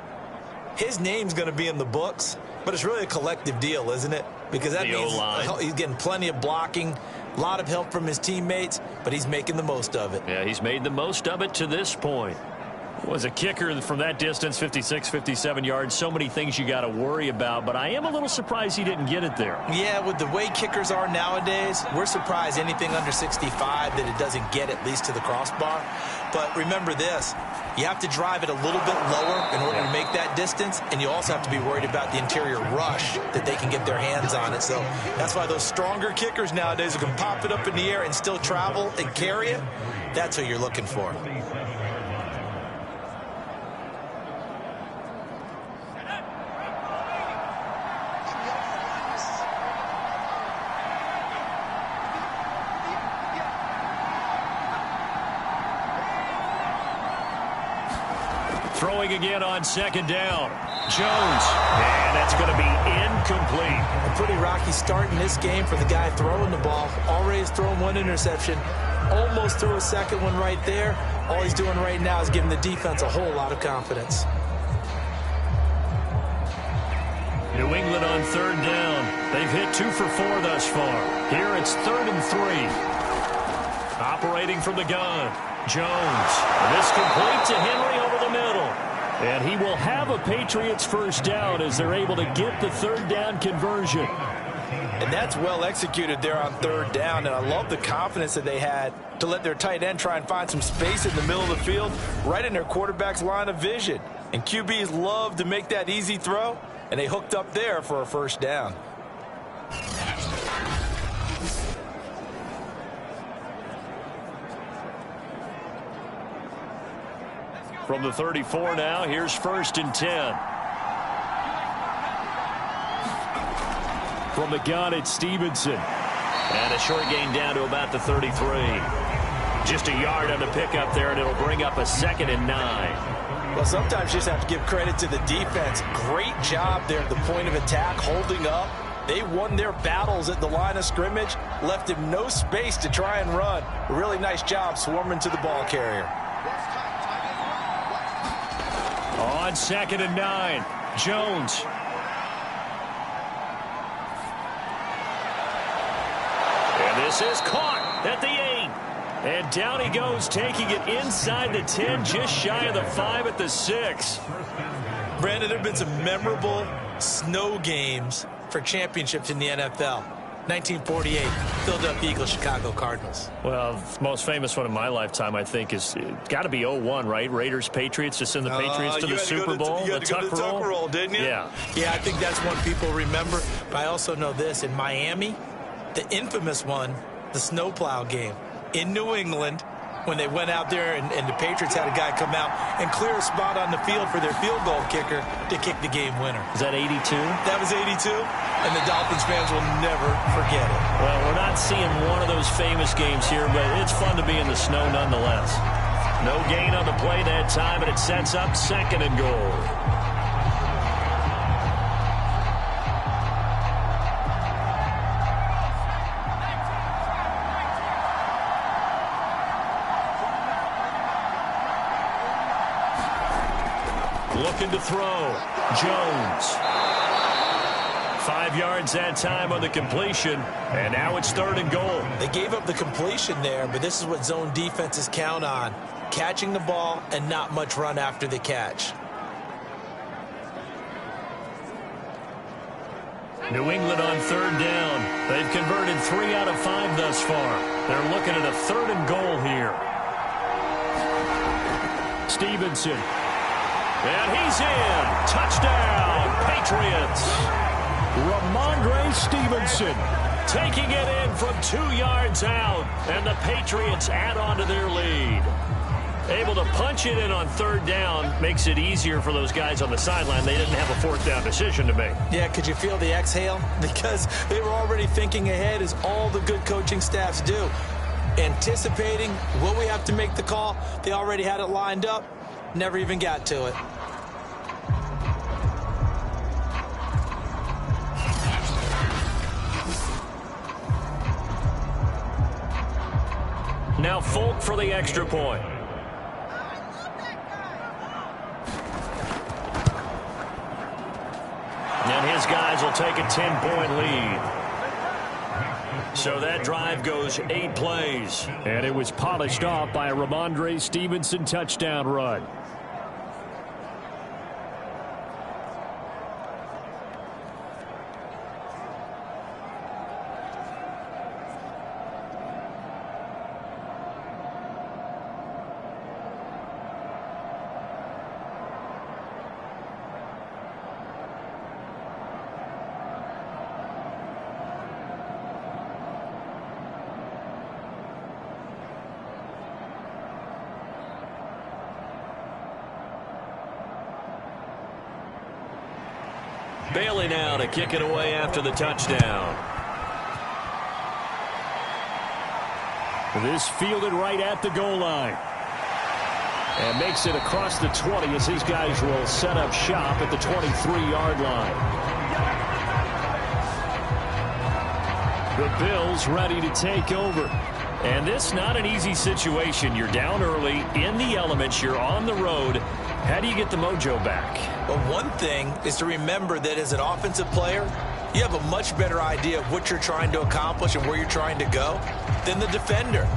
A: his name's going to be in the books, but it's really a collective deal, isn't it? Because that means he's getting plenty of blocking, a lot of help from his teammates, but he's making the most of it.
C: Yeah, he's made the most of it to this point. Was a kicker from that distance, 56, 57 yards. So many things you got to worry about, but I am a little surprised he didn't get it there.
A: Yeah, with the way kickers are nowadays, we're surprised anything under 65 that it doesn't get at least to the crossbar. But remember this, you have to drive it a little bit lower in order to make that distance, and you also have to be worried about the interior rush that they can get their hands on it. So that's why those stronger kickers nowadays who can pop it up in the air and still travel and carry it, that's what you're looking for.
C: Throwing again on second down. Jones. And that's going to be incomplete.
A: A pretty rocky start in this game for the guy throwing the ball. Already has thrown one interception. Almost threw a second one right there. All he's doing right now is giving the defense a whole lot of confidence.
C: New England on third down. They've hit 2 for 4 thus far. Here it's 3rd and 3. Operating from the gun. Jones. This complete to Henry over the middle. And he will have a Patriots first down as they're able to get the third down conversion.
D: And that's well executed there on third down. And I love the confidence that they had to let their tight end try and find some space in the middle of the field, right in their quarterback's line of vision. And QBs love to make that easy throw, and they hooked up there for a first down.
C: From the 34 now, here's 1st and 10. From the gun, it's Stevenson.
E: And a short gain down to about the 33. Just a yard on the pickup there, and it'll bring up a 2nd and 9.
D: Well, sometimes you just have to give credit to the defense. Great job there at the point of attack, holding up. They won their battles at the line of scrimmage, left him no space to try and run. A really nice job swarming to the ball carrier.
C: On 2nd and 9, Jones. And this is caught at the 8. And down he goes, taking it inside the 10, just shy of the 5 at the 6.
A: Brandon, there have been some memorable snow games for championships in the NFL. 1948, Philadelphia Eagles, Chicago Cardinals.
C: Well, the most famous one in my lifetime, I think, is got to be 01, right? Raiders, Patriots, to send the Patriots to the Super Bowl.
A: You had to go to the Tuck roll, didn't you?
C: Yeah.
A: Yeah, I think that's one people remember. But I also know this. In Miami, the infamous one, the snowplow game in New England, when they went out there and the Patriots had a guy come out and clear a spot on the field for their field goal kicker to kick the game winner.
C: Is that 82?
A: That was 82, and the Dolphins fans will never forget it.
C: Well, we're not seeing one of those famous games here, but it's fun to be in the snow nonetheless. No gain on the play that time, and it sets up 2nd and goal. Looking to throw. Jones. 5 yards that time on the completion, and now it's 3rd and goal.
A: They gave up the completion there, but this is what zone defenses count on. Catching the ball and not much run after the catch.
C: New England on 3rd down. They've converted 3 out of 5 thus far. They're looking at a 3rd and goal here. Stevenson. And he's in. Touchdown, Patriots. Ramondre Stevenson taking it in from 2 yards out. And the Patriots add on to their lead. Able to punch it in on 3rd down makes it easier for those guys on the sideline. They didn't have a 4th down decision to make.
A: Yeah, could you feel the exhale? Because they were already thinking ahead, as all the good coaching staffs do. Anticipating, will we have to make the call? They already had it lined up. Never even got to it.
C: Now Folk for the extra point. And his guys will take a 10-point lead. So that drive goes 8 plays. And it was polished off by a Ramondre Stevenson touchdown run. Bailey now to kick it away after the touchdown. This fielded right at the goal line. And makes it across the 20 as his guys will set up shop at the 23-yard line. The Bills ready to take over. And this not an easy situation. You're down early, in the elements, you're on the road. How do you get the mojo back?
A: Well, one thing is to remember that as an offensive player, you have a much better idea of what you're trying to accomplish and where you're trying to go than the defender.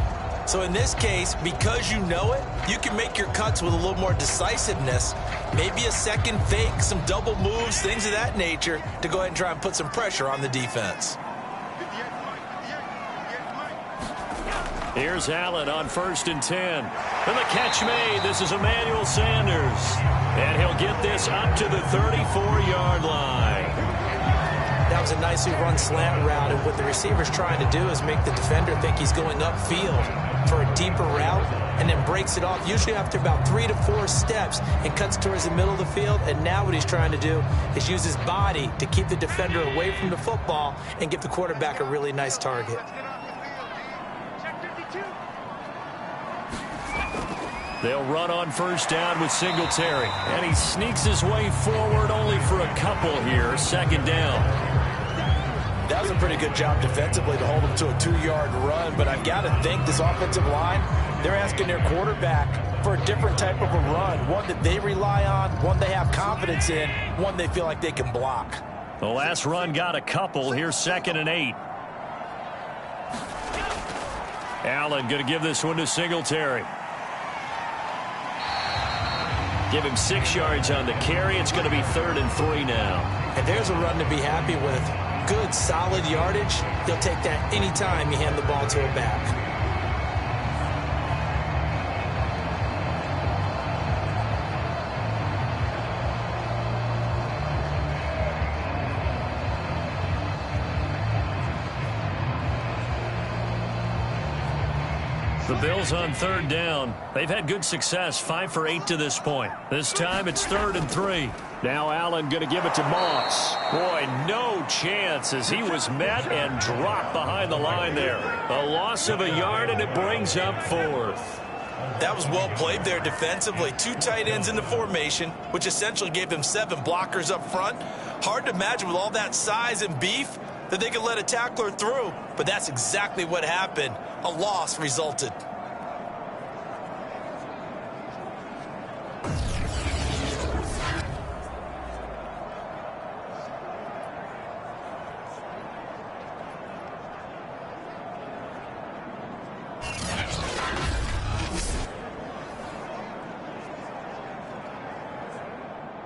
A: So in this case, because you know it, you can make your cuts with a little more decisiveness, maybe a second fake, some double moves, things of that nature, to go ahead and try and put some pressure on the defense.
C: Here's Allen on 1st and 10. And the catch made. This is Emmanuel Sanders. And he'll get this up to the 34-yard line.
A: That was a nicely run slant route, and what the receiver's trying to do is make the defender think he's going upfield for a deeper route, and then breaks it off, usually after about 3 to 4 steps, and cuts towards the middle of the field. And now what he's trying to do is use his body to keep the defender away from the football and give the quarterback a really nice target.
C: They'll run on 1st down with Singletary. And he sneaks his way forward only for a couple here. 2nd down.
D: That was a pretty good job defensively to hold him to a 2-yard run. But I've got to think this offensive line, they're asking their quarterback for a different type of a run. One that they rely on, one they have confidence in, one they feel like they can block.
C: The last run got a couple. Here's 2nd and 8. Allen going to give this one to Singletary. Give him 6 yards on the carry. It's going to be 3rd and 3 now.
A: And there's a run to be happy with. Good, solid yardage. He'll take that anytime you hand the ball to a back.
C: The Bills on 3rd down. They've had good success, 5 for 8 to this point. This time it's 3rd and 3. Now Allen going to give it to Moss. Boy, no chance as he was met and dropped behind the line there. A loss of a yard, and it brings up 4th.
A: That was well played there defensively. 2 tight ends in the formation, which essentially gave them 7 blockers up front. Hard to imagine with all that size and beef that they could let a tackler through, but that's exactly what happened. A loss resulted.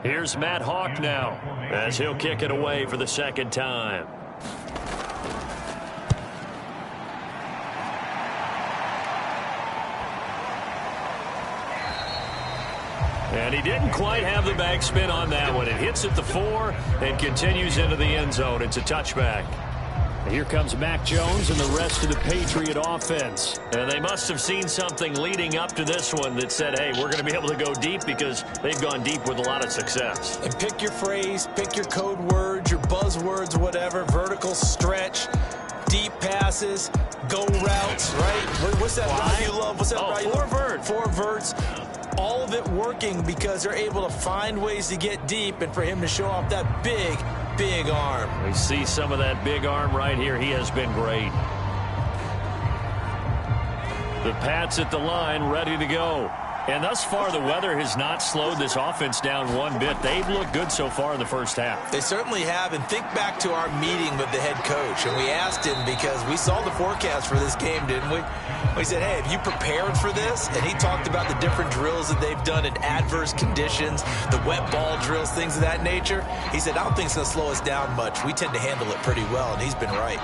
C: Here's Matt Hawk now as he'll kick it away for the 2nd time. And he didn't quite have the backspin on that one. It hits at the 4 and continues into the end zone. It's a touchback. And here comes Mac Jones and the rest of the Patriot offense. And they must have seen something leading up to this one that said, hey, we're going to be able to go deep, because they've gone deep with a lot of success.
A: And pick your phrase, pick your code words, your buzzwords, whatever. Vertical stretch, deep passes, go routes, right? What's that route you love? What's that route you love?
C: 4 verts.
A: 4 verts. All of it working because they're able to find ways to get deep, and for him to show off that big arm.
C: We see some of that big arm right here. He has been great. The Pats at the line, ready to go. And thus far, the weather has not slowed this offense down one bit. They've looked good so far in the first half.
A: They certainly have. And think back to our meeting with the head coach. And we asked him, because we saw the forecast for this game, didn't we? We said, hey, have you prepared for this? And he talked about the different drills that they've done in adverse conditions, the wet ball drills, things of that nature. He said, I don't think it's going to slow us down much. We tend to handle it pretty well, and he's been right.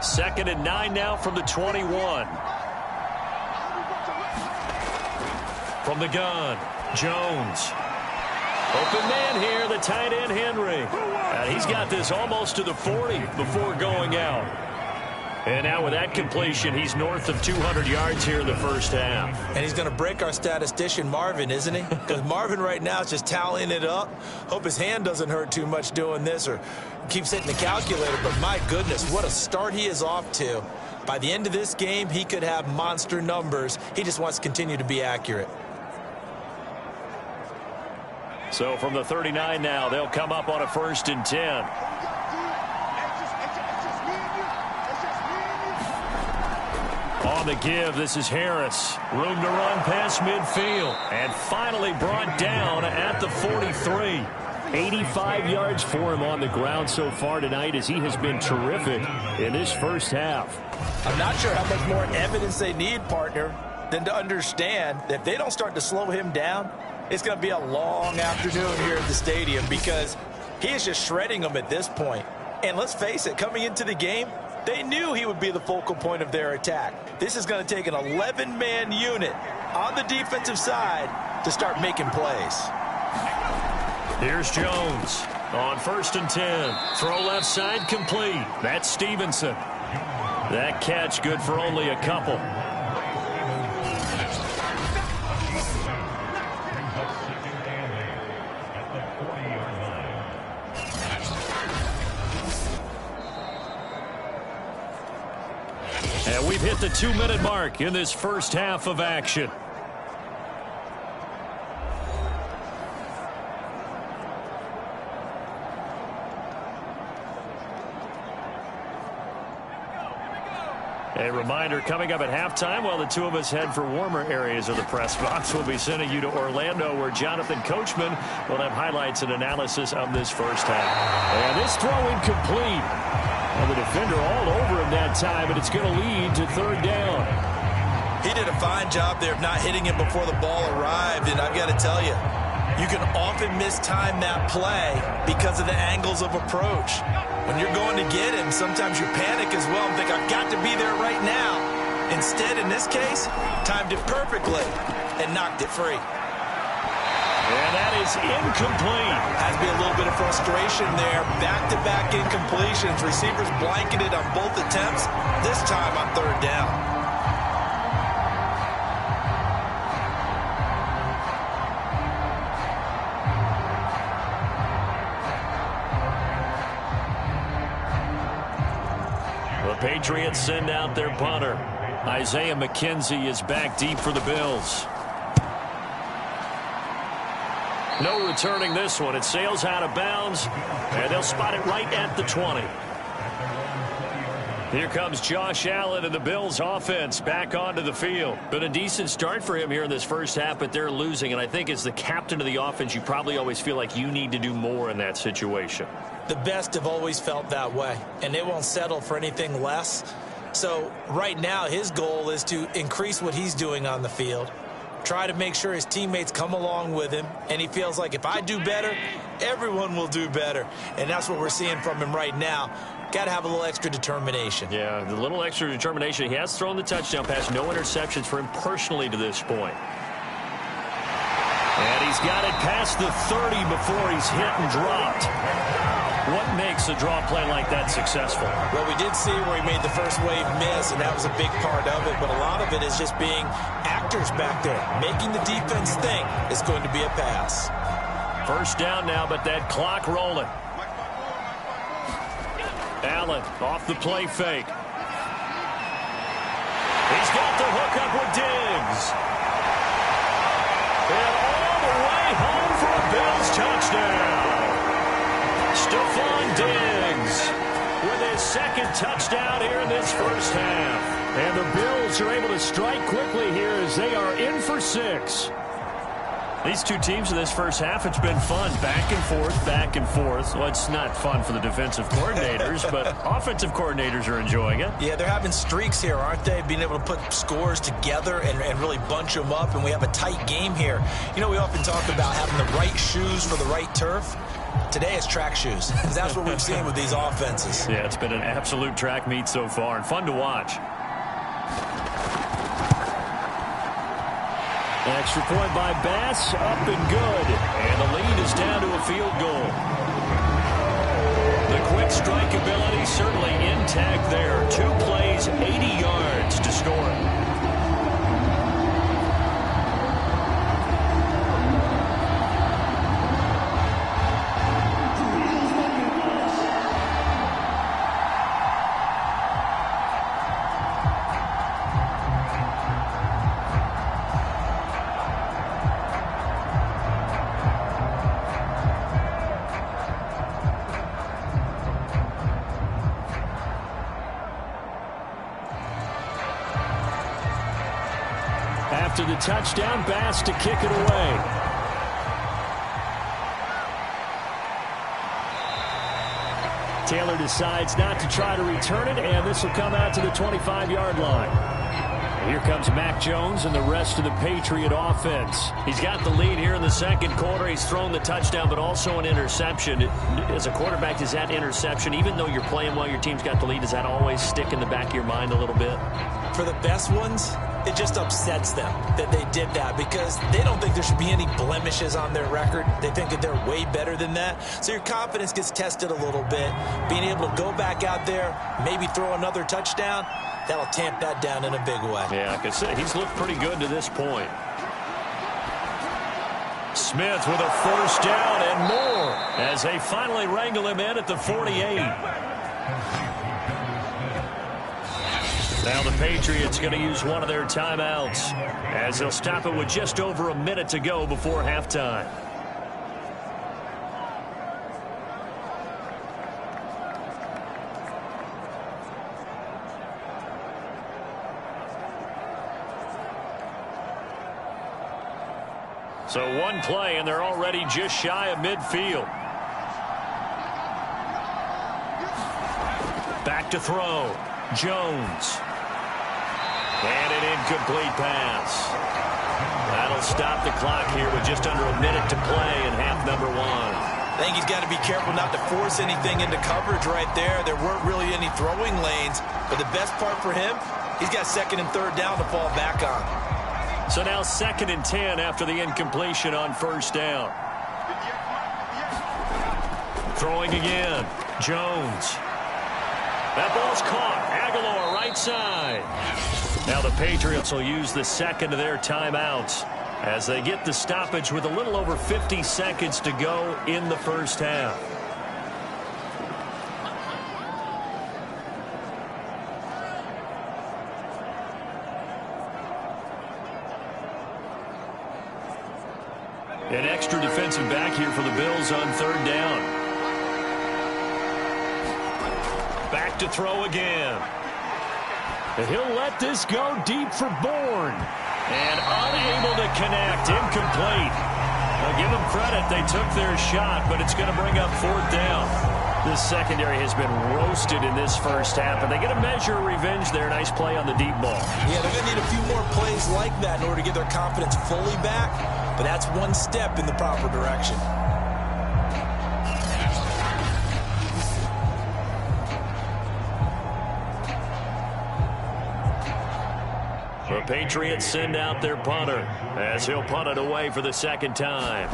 C: Second and 9 now from the 21. From the gun, Jones. Open man here, the tight end, Henry. And he's got this almost to the 40 before going out. And now with that completion, he's north of 200 yards here in the first half.
A: And he's going to break our statistician, Marvin, isn't he? Because Marvin right now is just tallying it up. Hope his hand doesn't hurt too much doing this or keeps hitting the calculator. But my goodness, what a start he is off to. By the end of this game, he could have monster numbers. He just wants to continue to be accurate.
C: So from the 39 now, they'll come up on a 1st and 10. On the give, this is Harris. Room to run past midfield. And finally brought down at the 43. 85 yards for him on the ground so far tonight as he has been terrific in this first half.
D: I'm not sure how much more evidence they need, partner, than to understand that if they don't start to slow him down, it's going to be a long afternoon here at the stadium because he is just shredding them at this point. And let's face it, coming into the game, they knew he would be the focal point of their attack. This is going to take an 11-man unit on the defensive side to start making plays.
C: Here's Jones on 1st and 10. Throw left side complete. That's Stevenson. That catch good for only a couple. And we've hit the 2-minute mark in this first half of action. A reminder, coming up at halftime, while the two of us head for warmer areas of the press box, we'll be sending you to Orlando, where Jonathan Coachman will have highlights and analysis of this first half. And this throw incomplete. And the defender all over him that time, and it's going to lead to 3rd down.
A: He did a fine job there of not hitting him before the ball arrived, and I've got to tell you, you can often mistime that play because of the angles of approach. When you're going to get him, sometimes you panic as well and think, I've got to be there right now. Instead, in this case, timed it perfectly and knocked it free.
C: And that is incomplete.
A: Has to be a little bit of frustration there. Back-to-back incompletions. Receivers blanketed on both attempts, this time on 3rd down.
C: Patriots send out their punter. Isaiah McKenzie is back deep for the Bills. No returning this one. It sails out of bounds, and they'll spot it right at the 20. Here comes Josh Allen and the Bills offense back onto the field. Been a decent start for him here in this first half, but they're losing. And I think as the captain of the offense, you probably always feel like you need to do more in that situation.
A: The best have always felt that way, and they won't settle for anything less. So right now his goal is to increase what he's doing on the field, try to make sure his teammates come along with him, and he feels like if I do better, everyone will do better. And that's what we're seeing from him right now. Got to have a little extra determination.
C: Yeah, the little extra determination. He has thrown the touchdown pass. No interceptions for him personally to this point. And he's got it past the 30 before he's hit and dropped. What makes a draw play like that successful?
A: Well, we did see where he made the first wave miss, and that was a big part of it. But a lot of it is just being actors back there, making the defense think it's going to be a pass.
C: First down now, but that clock rolling. Allen off the play fake. He's got the hook up with Diggs. And all the way home for a Bills touchdown. Stephon Diggs with his 2nd touchdown here in this first half. And the Bills are able to strike quickly here as they are in for 6. These two teams in this first half, it's been fun. Back and forth, back and forth. Well, it's not fun for the defensive coordinators, but offensive coordinators are enjoying it.
A: Yeah, they're having streaks here, aren't they? Being able to put scores together and really bunch them up, and we have a tight game here. You know, we often talk about having the right shoes for the right turf. Today it's track shoes. That's what we've seen with these offenses.
C: Yeah, it's been an absolute track meet so far and fun to watch. Extra point by Bass, up and good. And the lead is down to a field goal. The quick strike ability certainly intact there. 2 plays, 80 yards to score. After the touchdown, Bass to kick it away. Taylor decides not to try to return it, and this will come out to the 25-yard line. Here comes Mac Jones and the rest of the Patriot offense. He's got the lead here in the second quarter. He's thrown the touchdown, but also an interception. As a quarterback, does that interception, even though you're playing well, your team's got the lead, does that always stick in the back of your mind a little bit?
A: For the best ones, it just upsets them that they did that because they don't think there should be any blemishes on their record. They think that they're way better than that. So your confidence gets tested a little bit. Being able to go back out there, maybe throw another touchdown, that'll tamp that down in a big way.
C: Yeah, I could say he's looked pretty good to this point. Smith with a first down and more as they finally wrangle him in at the 48. Now the Patriots going to use one of their timeouts as they'll stop it with just over a minute to go before halftime. So one play, and they're already just shy of midfield. Back to throw. Jones. And an incomplete pass. That'll stop the clock here with just under a minute to play in half number 1.
A: I think he's got to be careful not to force anything into coverage right there. There weren't really any throwing lanes. But the best part for him, he's got second and third down to fall back on.
C: So now 2nd and 10 after the incompletion on first down. Throwing again. Jones. That ball's caught. Aguilar right side. Now the Patriots will use the second of their timeouts as they get the stoppage with a little over 50 seconds to go in the first half. An extra defensive back here for the Bills on third down. Back to throw again. And he'll let this go deep for Bourne. And unable to connect. Incomplete. Now give them credit. They took their shot, but it's going to bring up fourth down. This secondary has been roasted in this first half, and they get a measure of revenge there. Nice play on the deep ball.
A: Yeah, they're going to need a few more plays like that in order to get their confidence fully back, but that's one step in the proper direction.
C: The Patriots send out their punter as he'll punt it away for the second time.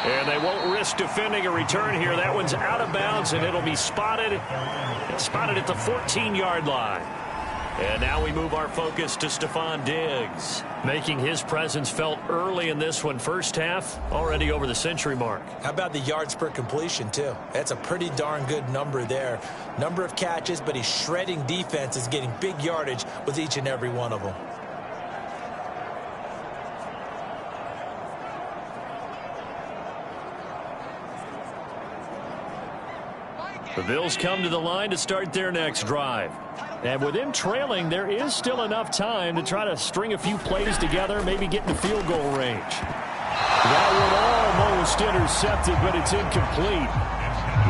C: And they won't risk defending a return here. That one's out of bounds, and it'll be spotted at the 14-yard line. And now we move our focus to Stephon Diggs, making his presence felt early in this one. First half, already over the century mark.
A: How about the yards per completion, too? That's a pretty darn good number there. Number of catches, but he's shredding defense, is getting big yardage with each and every one of them.
C: The Bills come to the line to start their next drive. And with them trailing, there is still enough time to try to string a few plays together, maybe get in the field goal range. That one almost intercepted, but it's incomplete.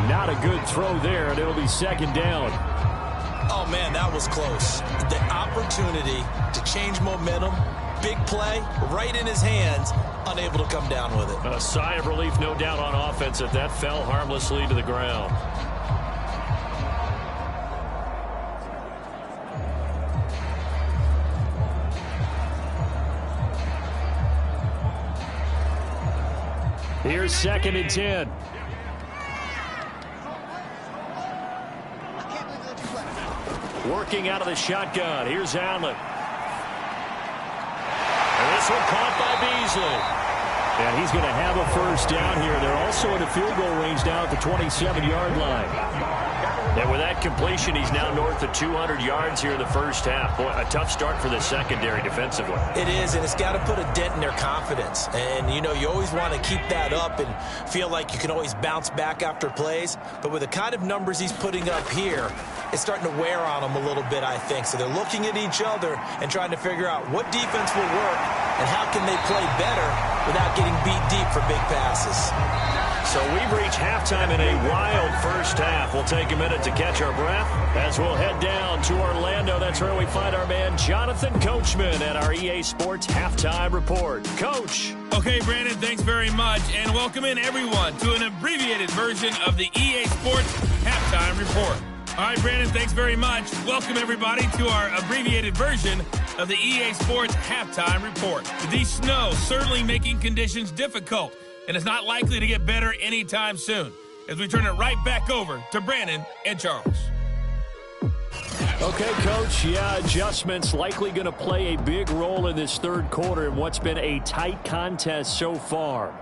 C: Not a good throw there, and it'll be second down.
A: Oh, man, that was close. The opportunity to change momentum, big play, right in his hands, unable to come down with it.
C: A sigh of relief, no doubt, on offense if that fell harmlessly to the ground. Here's 2nd and 10. Working out of the shotgun. Here's Allen. And this one caught by Beasley. And he's going to have a first down here. They're also in the field goal range now at the 27-yard line. And with that completion, he's now north of 200 yards here in the first half. Boy, a tough start for the secondary defensively.
A: It is, and it's got to put a dent in their confidence. And, you know, you always want to keep that up and feel like you can always bounce back after plays. But with the kind of numbers he's putting up here, it's starting to wear on them a little bit, I think. So they're looking at each other and trying to figure out what defense will work and how can they play better without getting beat deep for big passes.
C: So we've reached halftime in a wild first half. We'll take a minute to catch our breath as we'll head down to Orlando. That's where we find our man Jonathan Coachman at our EA Sports Halftime Report. Coach.
F: Okay, Brandon, thanks very much. And welcome in, everyone, to an abbreviated version of the EA Sports Halftime Report. All right, Brandon, thanks very much. Welcome, everybody, to our abbreviated version of the EA Sports Halftime Report. The snow certainly making conditions difficult, and it's not likely to get better anytime soon, as we turn it right back over to Brandon and Charles.
C: Okay, Coach, yeah, adjustments likely going to play a big role in this third quarter in what's been a tight contest so far.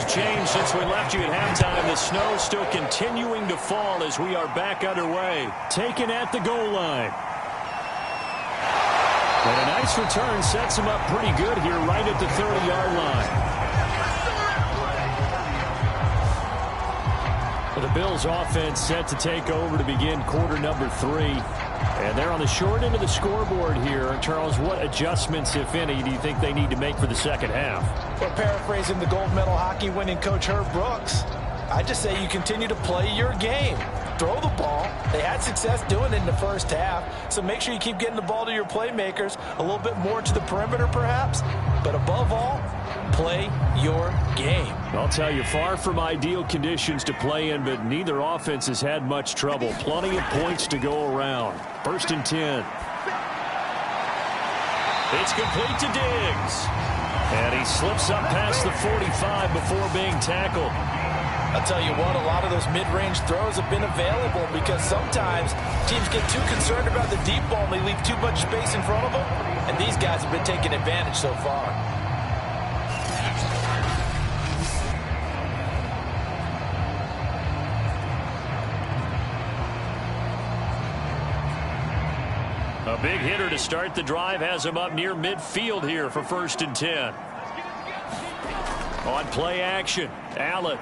C: Changed since we left you at halftime. The snow still continuing to fall as we are back underway. Taken at the goal line. And a nice return sets him up pretty good here right at the 30-yard line. The Bills offense set to take over to begin quarter number 3. And they're on the short end of the scoreboard here. Charles, what adjustments, if any, do you think they need to make for the second half?
D: Well, paraphrasing the gold medal hockey winning coach Herb Brooks, I just say you continue to play your game. Throw the ball. They had success doing it in the first half, so make sure you keep getting the ball to your playmakers, a little bit more to the perimeter perhaps, but above all, play your game.
C: I'll tell you, far from ideal conditions to play in, but neither offense has had much trouble. Plenty of points to go around. 1st and 10. It's complete to Diggs. And he slips up past the 45 before being tackled.
D: I'll tell you what, a lot of those mid-range throws have been available because sometimes teams get too concerned about the deep ball and they leave too much space in front of them. And these guys have been taking advantage so far.
C: A big hitter to start the drive has him up near midfield here for 1st and 10. On play action, Allen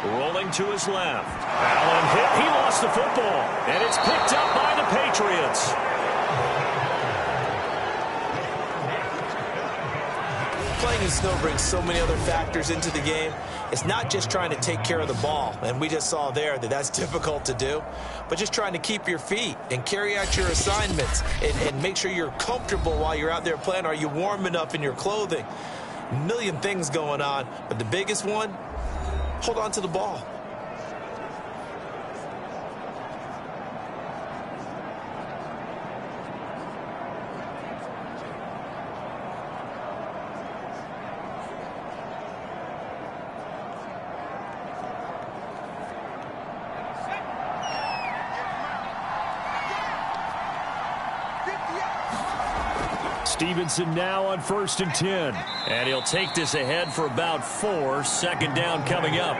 C: rolling to his left. Allen hit. He lost the football, and it's picked up by the Patriots.
A: Playing in snow brings so many other factors into the game. It's not just trying to take care of the ball, and we just saw there that that's difficult to do, but just trying to keep your feet and carry out your assignments and make sure you're comfortable while you're out there playing. Are you warm enough in your clothing? A million things going on, but the biggest one, hold on to the ball.
C: Stevenson now on 1st and 10. And he'll take this ahead for about 4. 2nd down coming up.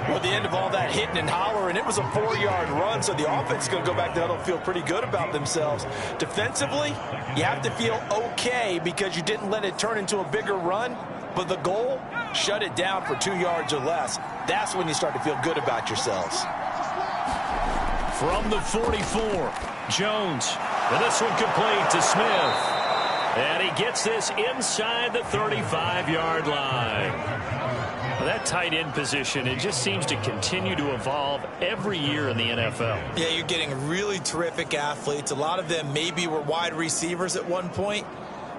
D: Well, at the end of all that hitting and hollering, it was a 4-yard run, so the offense is going to go back there and feel pretty good about themselves. Defensively, you have to feel okay because you didn't let it turn into a bigger run, but the goal, shut it down for 2 yards or less. That's when you start to feel good about yourselves.
C: From the 44, Jones. And this one complete to Smith. And he gets this inside the 35-yard line. Well, that tight end position, it just seems to continue to evolve every year in the NFL.
A: Yeah, you're getting really terrific athletes. A lot of them maybe were wide receivers at one point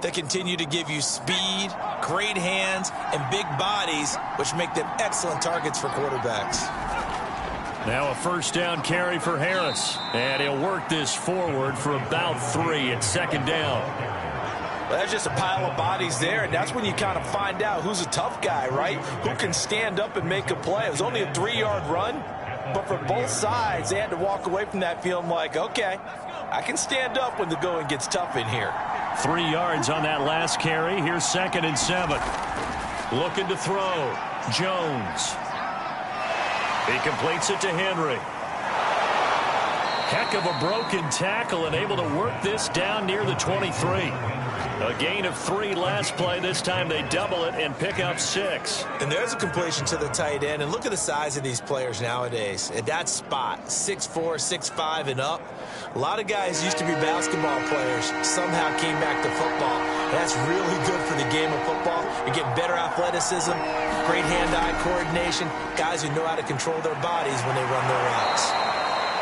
A: that continue to give you speed, great hands, and big bodies, which make them excellent targets for quarterbacks.
C: Now a first down carry for Harris. And he'll work this forward for about 3 at second down.
D: Well, that's just a pile of bodies there, and that's when you kind of find out who's a tough guy, right? Who can stand up and make a play. It was only a 3-yard run, but for both sides, they had to walk away from that feeling like, okay, I can stand up when the going gets tough in here.
C: 3 yards on that last carry. Here's 2nd and 7. Looking to throw. Jones. He completes it to Henry. Heck of a broken tackle and able to work this down near the 23. A gain of 3 last play. This time they double it and pick up 6.
A: And there's a completion to the tight end. And look at the size of these players nowadays. At that spot, 6'4", 6'5", and up. A lot of guys used to be basketball players, somehow came back to football. That's really good for the game of football. You get better athleticism, great hand-eye coordination, guys who know how to control their bodies when they run their routes.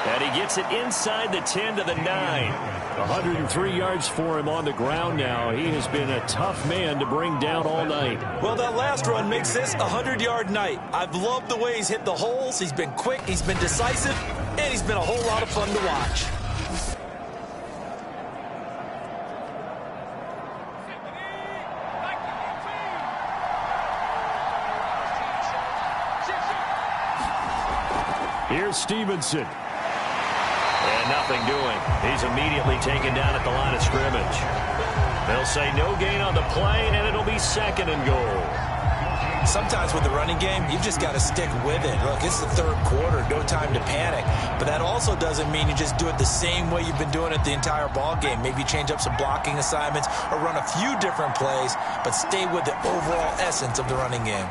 C: And he gets it inside the 10 to the 9. 103 yards for him on the ground now. He has been a tough man to bring down all night.
A: Well, that last run makes this a 100-yard night. I've loved the way he's hit the holes. He's been quick, he's been decisive, and he's been a whole lot of fun to watch.
C: Here's Stevenson. And nothing doing. He's immediately taken down at the line of scrimmage. They'll say no gain on the play, and it'll be 2nd and goal.
A: Sometimes with the running game, you've just got to stick with it. Look, it's the 3rd quarter, no time to panic. But that also doesn't mean you just do it the same way you've been doing it the entire ball game. Maybe change up some blocking assignments or run a few different plays, but stay with the overall essence of the running game.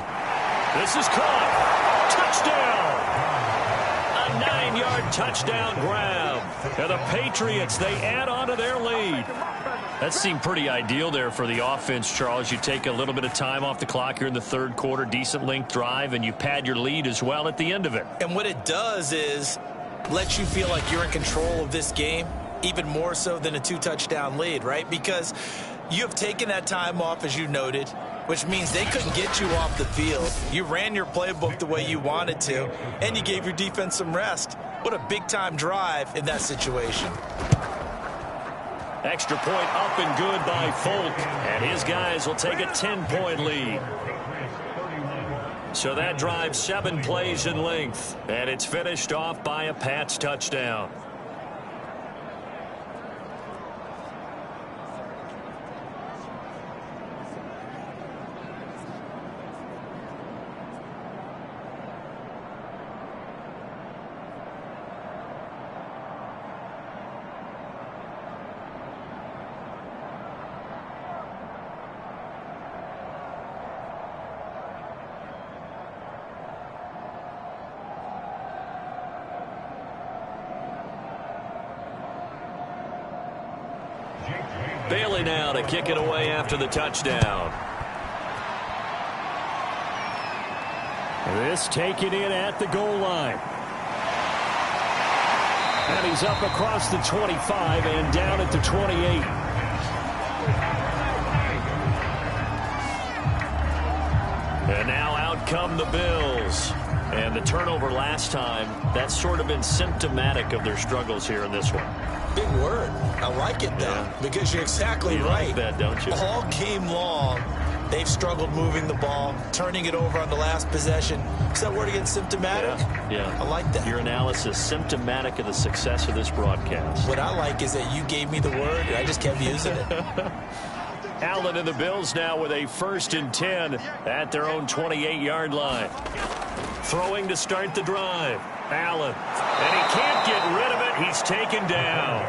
C: This is caught. Touchdown! 9-yard touchdown grab. And the Patriots, they add on to their lead. That seemed pretty ideal there for the offense, Charles. You take a little bit of time off the clock here in the 3rd quarter, decent length drive, and you pad your lead as well at the end of it.
A: And what it does is let you feel like you're in control of this game, even more so than a 2-touchdown lead, right? Because you have taken that time off, as you noted, which means they couldn't get you off the field. You ran your playbook the way you wanted to, and you gave your defense some rest. What a big-time drive in that situation.
C: Extra point up and good by Folk, and his guys will take a 10-point lead. So that drive 7 plays in length, and it's finished off by a Pats touchdown. Bailey now to kick it away after the touchdown. This taken in at the goal line. And he's up across the 25 and down at the 28. And now out come the Bills. And the turnover last time, that's sort of been symptomatic of their struggles here in this one.
A: Big word. I like it, though, because you're exactly right.
C: Like that, don't you?
A: All game long, they've struggled moving the ball, turning it over on the last possession. Is that word again, symptomatic?
C: Yeah.
A: I like that.
C: Your analysis, symptomatic of the success of this broadcast.
A: What I like is that you gave me the word, and I just kept using it.
C: Allen and the Bills now with a 1st and 10 at their own 28-yard line. Throwing to start the drive. Allen. And he can't get rid of it. He's taken down.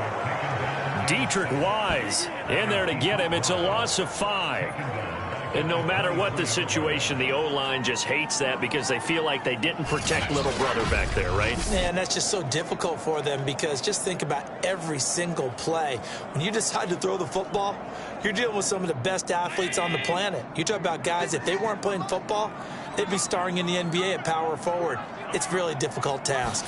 C: Dietrich Wise in there to get him. It's a loss of 5. And no matter what the situation, the O-line just hates that because they feel like they didn't protect little brother back there, right?
A: And that's just so difficult for them because just think about every single play. When you decide to throw the football, you're dealing with some of the best athletes on the planet. You talk about guys, if they weren't playing football, they'd be starring in the NBA at power forward. It's a really difficult task.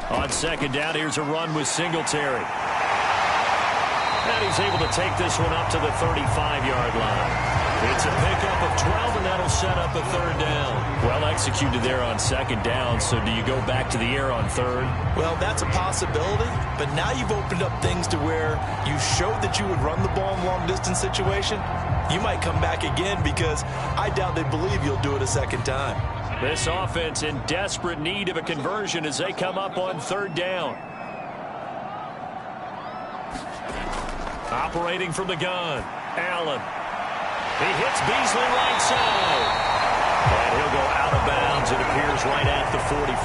C: On second down, here's a run with Singletary. And he's able to take this one up to the 35-yard line. It's a pickup of 12, and that'll set up a third down. Well executed there on second down, so do you go back to the air on third?
D: Well, that's a possibility, but now you've opened up things to where you showed that you would run the ball in long-distance situation. You might come back again because I doubt they believe you'll do it a second time.
C: This offense in desperate need of a conversion as they come up on third down. Operating from the gun, Allen. He hits Beasley right side. And he'll go out of bounds, it appears, right at the 45.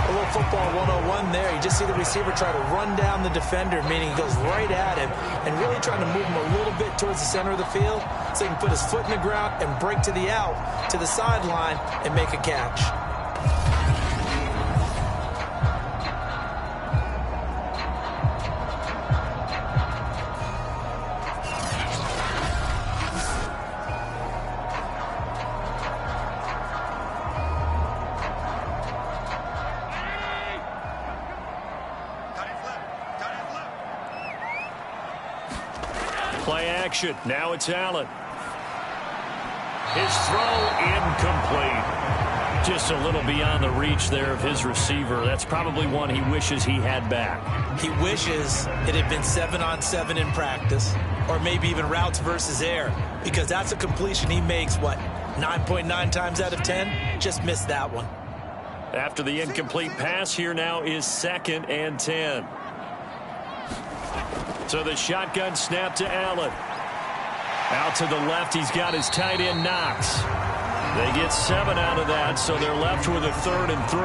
A: A little football 101 there. You just see the receiver try to run down the defender, meaning he goes right at him and really trying to move him a little bit towards the center of the field so he can put his foot in the ground and break to the out, to the sideline, and make a catch.
C: Play action. Now it's Allen. His throw incomplete. Just a little beyond the reach there of his receiver. That's probably one he wishes he had back.
A: He wishes it had been 7-on-7 in practice, or maybe even routes versus air, because that's a completion he makes, what, 9.9 times out of 10? Just missed that one.
C: After the incomplete pass, here now is 2nd and 10. So the shotgun snap to Allen. Out to the left, he's got his tight end Knox. They get 7 out of that, so they're left with a 3rd and 3.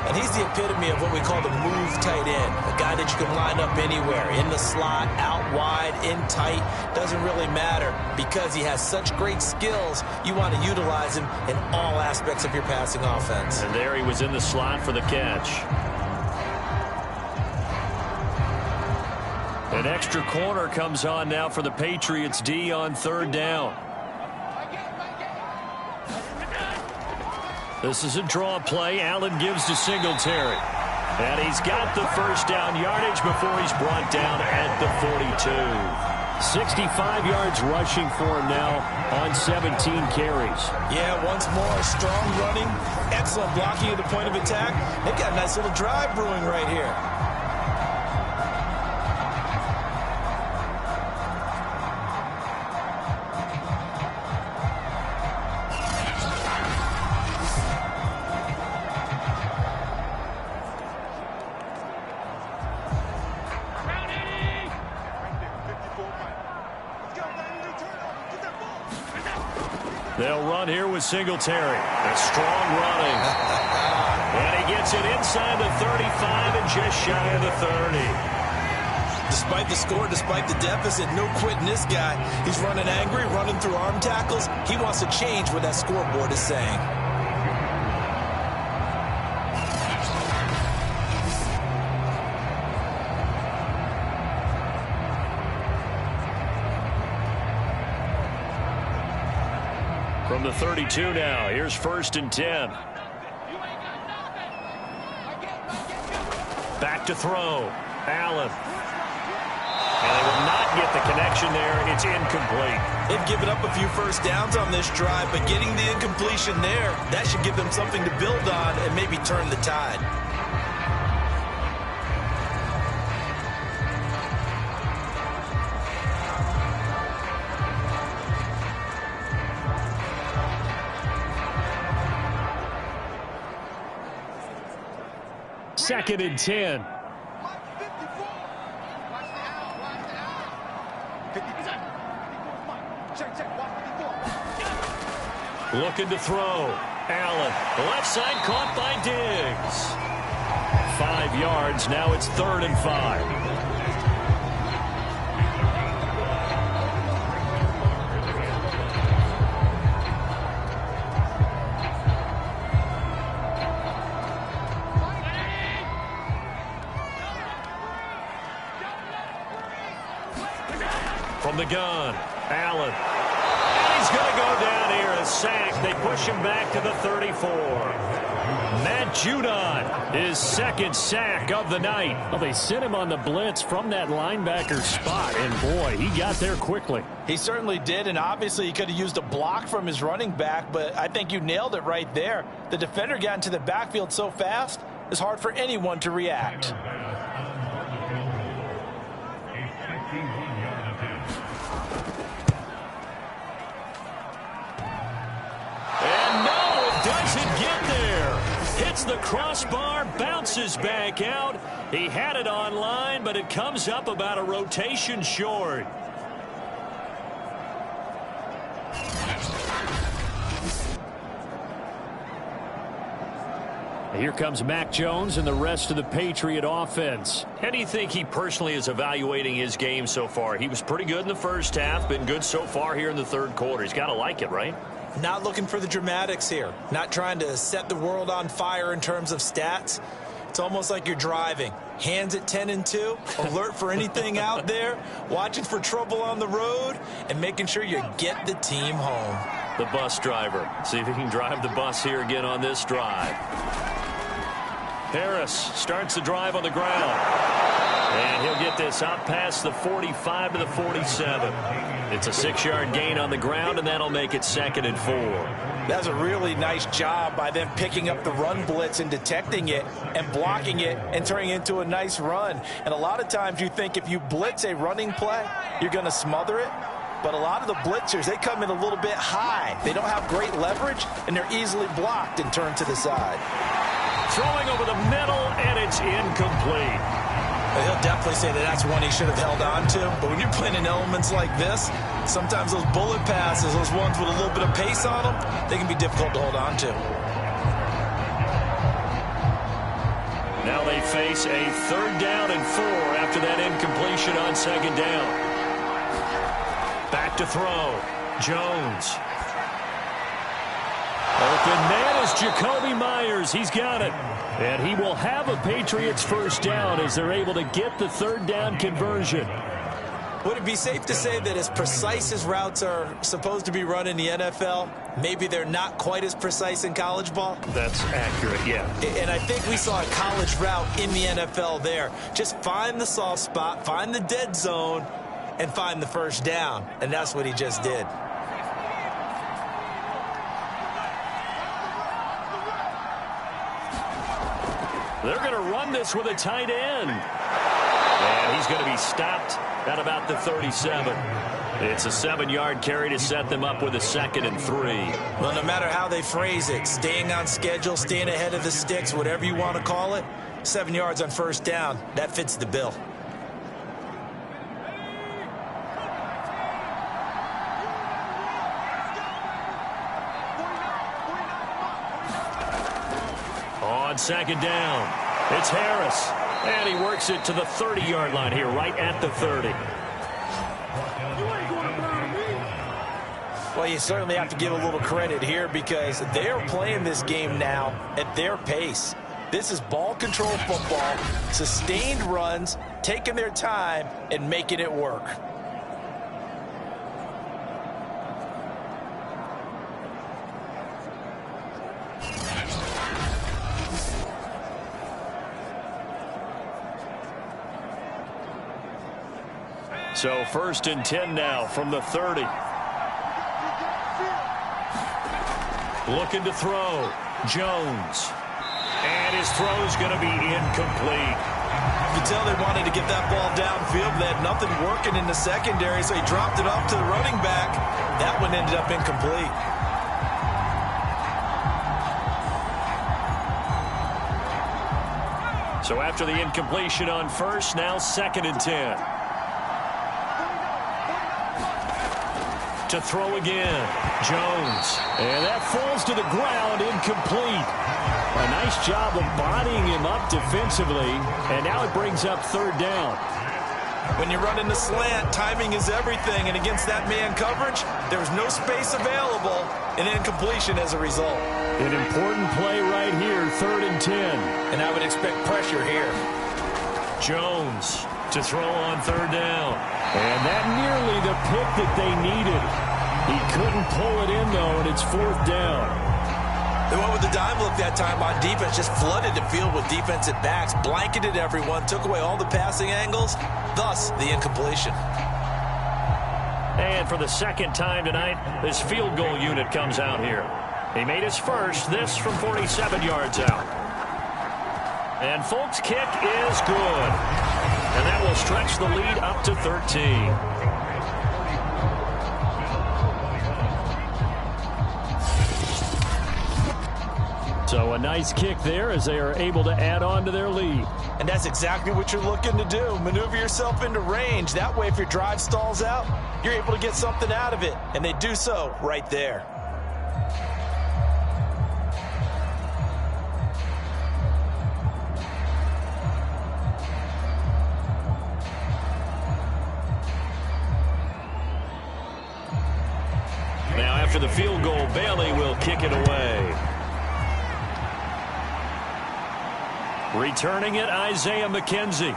A: And he's the epitome of what we call the move tight end, a guy that you can line up anywhere, in the slot, out wide, in tight, doesn't really matter. Because he has such great skills, you want to utilize him in all aspects of your passing offense.
C: And there he was in the slot for the catch. An extra corner comes on now for the Patriots D on 3rd down. This is a draw play. Allen gives to Singletary. And he's got the first down yardage before he's brought down at the 42. 65 yards rushing for him now on 17 carries.
D: Yeah, once more, strong running, excellent blocking at the point of attack. They've got a nice little drive brewing right here.
C: They'll run here with Singletary. A strong running. And he gets it inside the 35 and just shy of the 30.
D: Despite the score, despite the deficit, no quitting this guy. He's running angry, running through arm tackles. He wants to change what that scoreboard is saying.
C: From the 32 now, here's 1st and 10. Back to throw. Allen. And they will not get the connection there. It's incomplete.
D: They've given up a few first downs on this drive, but getting the incompletion there, that should give them something to build on and maybe turn the tide.
C: Second and 10. Looking to throw. Allen. Left side caught by Diggs. 5 yards. Now it's 3rd and 5. From the gun, Allen. And he's going to go down here, a sack. They push him back to the 34. Matt Judon, his second sack of the night. Well, they sent him on the blitz from that linebacker spot, and boy, he got there quickly.
D: He certainly did, and obviously he could have used a block from his running back, but I think you nailed it right there. The defender got into the backfield so fast, it's hard for anyone to react.
C: And no, it doesn't get there. Hits the crossbar, bounces back out. He had it on line, but it comes up about a rotation short. Here comes Mac Jones and the rest of the Patriot offense. How do you think he personally is evaluating his game so far? He was pretty good in the first half, been good so far here in the third quarter. He's got to like it, right?
A: Not looking for the dramatics here. Not trying to set the world on fire in terms of stats. It's almost like you're driving. Hands at 10 and 2, alert for anything out there, watching for trouble on the road, and making sure you get the team home.
C: The bus driver. See if he can drive the bus here again on this drive. Harris starts the drive on the ground. And he'll get this up past the 45 to the 47. It's a 6-yard gain on the ground, and that'll make it 2nd and 4.
D: That's a really nice job by them picking up the run blitz and detecting it and blocking it and turning it into a nice run. And a lot of times you think if you blitz a running play, you're going to smother it. But a lot of the blitzers, they come in a little bit high. They don't have great leverage, and they're easily blocked and turned to the side.
C: Throwing over the middle, and it's incomplete.
A: He'll definitely say that that's one he should have held on to. But when you're playing in elements like this, sometimes those bullet passes, those ones with a little bit of pace on them, they can be difficult to hold on to.
C: Now they face a 3rd down and 4 after that incompletion on 2nd down. Back to throw. Jones. Open man is Jacoby Myers. He's got it. And he will have a Patriots 1st down as they're able to get the 3rd down conversion.
A: Would it be safe to say that as precise as routes are supposed to be run in the NFL, maybe they're not quite as precise in college ball?
C: That's accurate, yeah.
A: And I think we saw a college route in the NFL there. Just find the soft spot, find the dead zone, and find the 1st down. And that's what he just did.
C: They're going to run this with a tight end. And he's going to be stopped at about the 37. It's a 7-yard carry to set them up with a 2nd and 3.
A: Well, no matter how they phrase it, staying on schedule, staying ahead of the sticks, whatever you want to call it, 7 yards on 1st down, that fits the bill. On 2nd down, it's Harris, and he works it to the 30-yard line here, right at the 30.
D: Well, you certainly have to give a little credit here because they are playing this game now at their pace. This is ball control football, sustained runs, taking their time and making it work.
C: So 1st and 10 now from the 30. Looking to throw. Jones. And his throw is going to be incomplete.
A: You can tell they wanted to get that ball downfield. They had nothing working in the secondary, so he dropped it off to the running back. That one ended up incomplete.
C: So after the incompletion on 1st, now 2nd and 10. To throw again. Jones. And that falls to the ground, incomplete. A nice job of bodying him up defensively. And now it brings up 3rd down.
A: When you're running the slant, timing is everything. And against that man coverage, there's no space available. And incompletion as a result.
C: An important play right here, 3rd and 10.
A: And I would expect pressure here.
C: Jones to throw on third down. And that nearly the pick that they needed. He couldn't pull it in, though, and it's fourth down.
A: They went with the dime look that time on defense, just flooded the field with defensive backs, blanketed everyone, took away all the passing angles, thus the incompletion.
C: And for the second time tonight, this field goal unit comes out here. He made his first, this from 47 yards out. And Folk's kick is good. And that will stretch the lead up to 13. So a nice kick there as they are able to add on to their lead.
D: And that's exactly what you're looking to do. Maneuver yourself into range. That way, if your drive stalls out, you're able to get something out of it. And they do so right there.
C: Now after the field goal, Bailey will kick it away. Returning it, Isaiah McKenzie.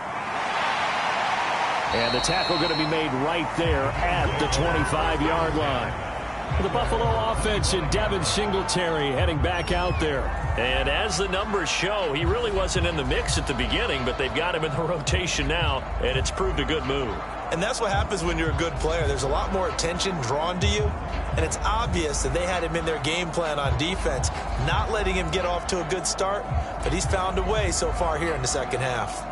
C: And the tackle going to be made right there at the 25-yard line. The Buffalo offense and Devin Singletary heading back out there. And as the numbers show, he really wasn't in the mix at the beginning, but they've got him in the rotation now, and it's proved a good move.
D: And that's what happens when you're a good player. There's a lot more attention drawn to you, and it's obvious that they had him in their game plan on defense, not letting him get off to a good start, but he's found a way so far here in the second half.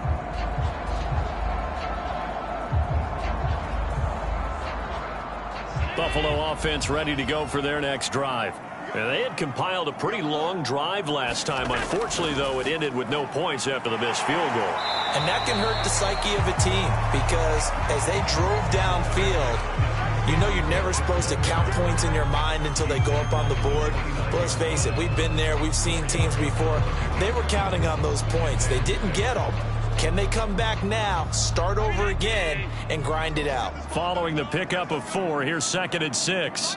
C: Buffalo offense ready to go for their next drive. And they had compiled a pretty long drive last time. Unfortunately, though, it ended with no points after the missed field goal.
D: And that can hurt the psyche of a team because as they drove downfield, you know you're never supposed to count points in your mind until they go up on the board. But let's face it, we've been there. We've seen teams before. They were counting on those points. They didn't get them. Can they come back now, start over again, and grind it out?
C: Following the pickup of 4, here's 2nd and 6.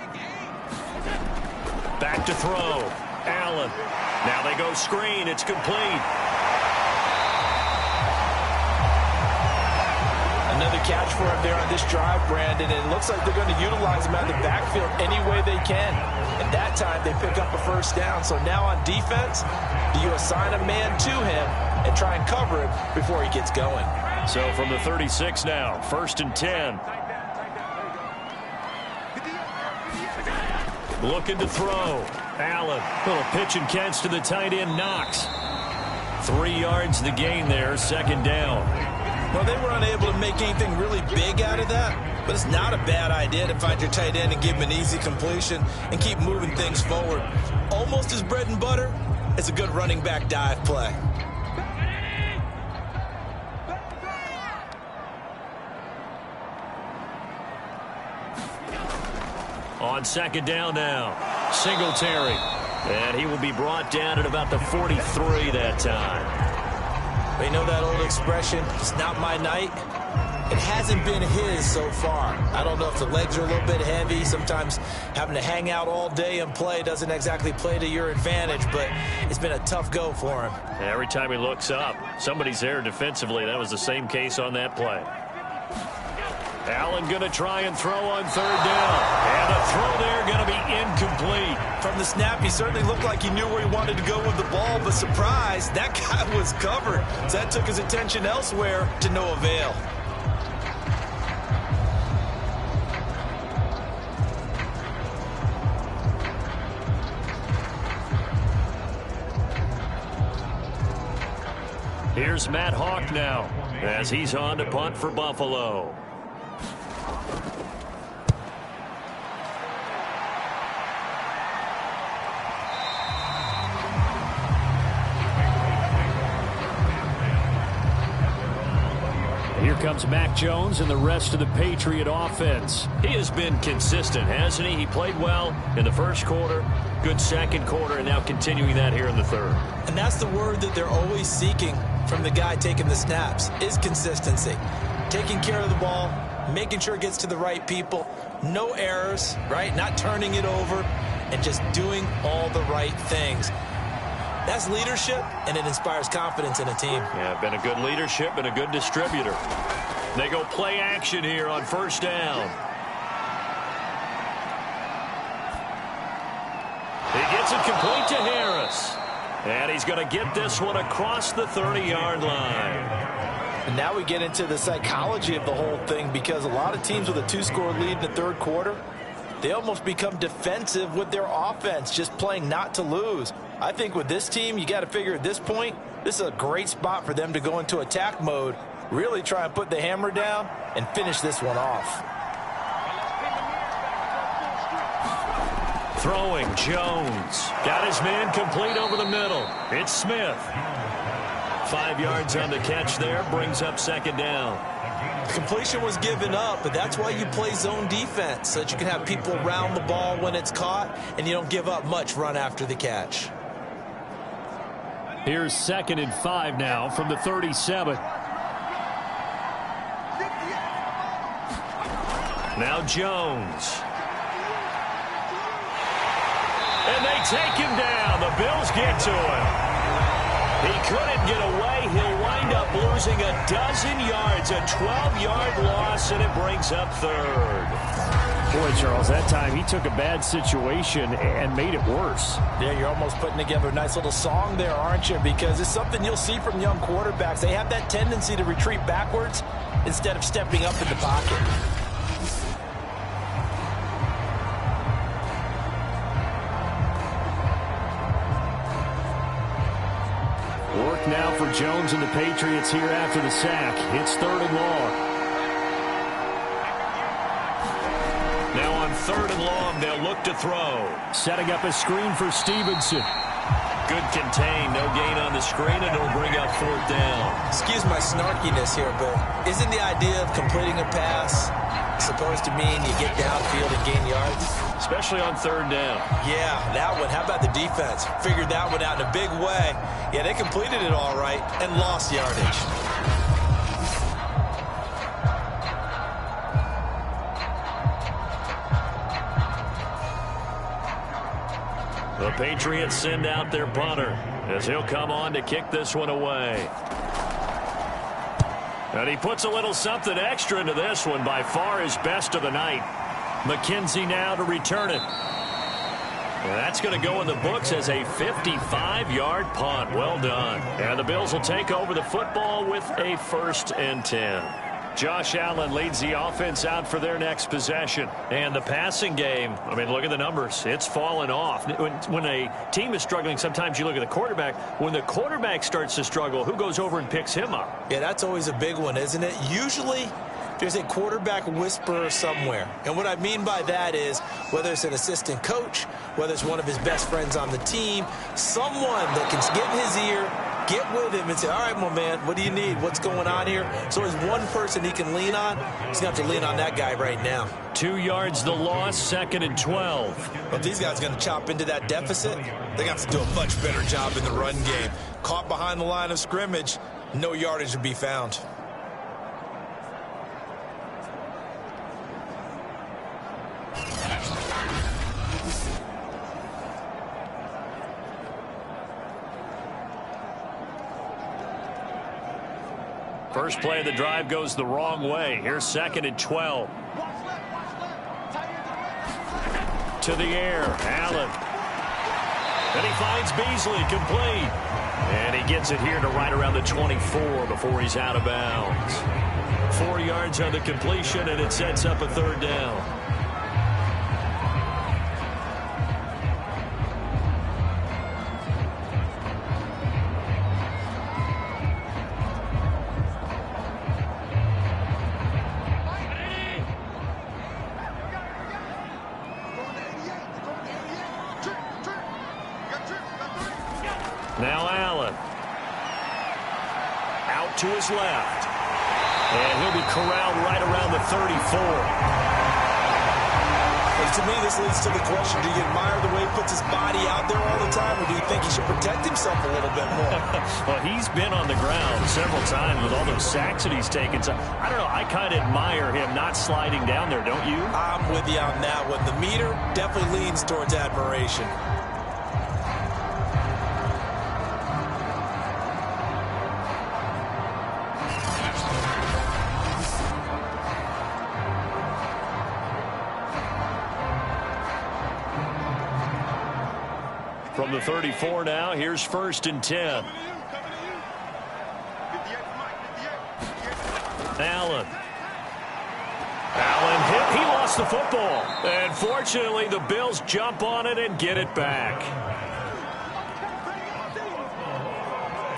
C: Back to throw. Allen. Now they go screen. It's complete.
D: Another catch for him there on this drive, Brandon. And it looks like they're going to utilize him out of the backfield any way they can. And that time they pick up a first down. So now on defense, do you assign a man to him and try and cover him before he gets going?
C: So from the 36 now, 1st and 10. Looking to throw. Allen. Little pitch and catch to the tight end, Knox. 3 yards the gain there, 2nd down.
D: Well, they were unable to make anything really big out of that, but it's not a bad idea to find your tight end and give him an easy completion and keep moving things forward. Almost as bread and butter as a good running back dive play.
C: On 2nd down now, Singletary. And he will be brought down at about the 43 that time.
D: But you know that old expression, it's not my night? It hasn't been his so far. I don't know if the legs are a little bit heavy. Sometimes having to hang out all day and play doesn't exactly play to your advantage, but it's been a tough go for him.
C: Every time he looks up, somebody's there defensively. That was the same case on that play. Allen going to try and throw on 3rd down. And the throw there going to be incomplete.
D: From the snap, he certainly looked like he knew where he wanted to go with the ball, but surprise, that guy was covered. So that took his attention elsewhere to no avail.
C: Here's Matt Hawk now as he's on to punt for Buffalo. Here comes Mac Jones and the rest of the Patriot offense. He has been consistent, hasn't he? He played well in the first quarter, good second quarter, and now continuing that here in the third.
D: And that's the word that they're always seeking from the guy taking the snaps, is consistency. Taking care of the ball, making sure it gets to the right people, no errors, right? Not turning it over, and just doing all the right things. That's leadership, and it inspires confidence in a team.
C: Yeah, been a good leadership and a good distributor. They go play action here on first down. He gets it complete to Harris. And he's going to get this one across the 30-yard line.
D: And now we get into the psychology of the whole thing, because a lot of teams with a 2-score lead in the third quarter, they almost become defensive with their offense, just playing not to lose. I think with this team, you got to figure at this point, this is a great spot for them to go into attack mode, really try and put the hammer down and finish this one off.
C: Throwing, Jones. Got his man complete over the middle. It's Smith. 5 yards on the catch there, brings up second down.
A: Completion was given up, but that's why you play zone defense, so that you can have people around the ball when it's caught, and you don't give up much run after the catch.
C: Here's 2nd and 5 now from the 37. Now Jones. And they take him down. The Bills get to him. He couldn't get away. He'll wind up losing a dozen yards, a 12-yard loss, and it brings up third. Boy, Charles, that time he took a bad situation and made it worse.
D: Yeah, you're almost putting together a nice little song there, aren't you? Because it's something you'll see from young quarterbacks. They have that tendency to retreat backwards instead of stepping up in the pocket.
C: Work now for Jones and the Patriots here after the sack. It's 3rd and long. Now on 3rd and long, they'll look to throw. Setting up a screen for Stevenson. Good contain, no gain on the screen, and it'll bring up 4th down.
A: Excuse my snarkiness here, but isn't the idea of completing a pass supposed to mean you get downfield and gain yards?
C: Especially on 3rd down.
A: Yeah, that one. How about the defense? Figured that one out in a big way. Yeah, they completed it all right and lost yardage.
C: The Patriots send out their punter as he'll come on to kick this one away. And he puts a little something extra into this one, by far his best of the night. McKenzie now to return it. And that's going to go in the books as a 55-yard punt. Well done. And the Bills will take over the football with a 1st and 10. Josh Allen leads the offense out for their next possession. And the passing game, I mean, look at the numbers. It's fallen off. When a team is struggling, sometimes you look at the quarterback. When the quarterback starts to struggle, who goes over and picks him up?
A: Yeah, that's always a big one, isn't it? Usually there's a quarterback whisperer somewhere. And what I mean by that is whether it's an assistant coach, whether it's one of his best friends on the team, someone that can get in his ear, get with him and say, all right, my man, what do you need? What's going on here? So there's one person he can lean on. He's going to have to lean on that guy right now.
C: 2 yards the loss, 2nd and 12.
A: But if these guys are going to chop into that deficit, they're going to have to do a much better job in the run game. Caught behind the line of scrimmage, no yardage to be found.
C: First play of the drive goes the wrong way. Here's 2nd and 12. To the air, Allen. And he finds Beasley complete. And he gets it here to right around the 24 before he's out of bounds. 4 yards on the completion, and it sets up a 3rd down. Now Allen. Out to his left. And he'll be corralled right around the 34.
A: Well, to me, this leads to the question, do you admire the way he puts his body out there all the time, or do you think he should protect himself a little bit more?
C: Well, he's been on the ground several times with all those sacks that he's taken. So, I don't know, I kind of admire him not sliding down there, don't you?
A: I'm with you on that one. The meter definitely leans towards admiration.
C: From the 34 now, here's 1st and 10. Allen hit. He lost the football. And fortunately, the Bills jump on it and get it back.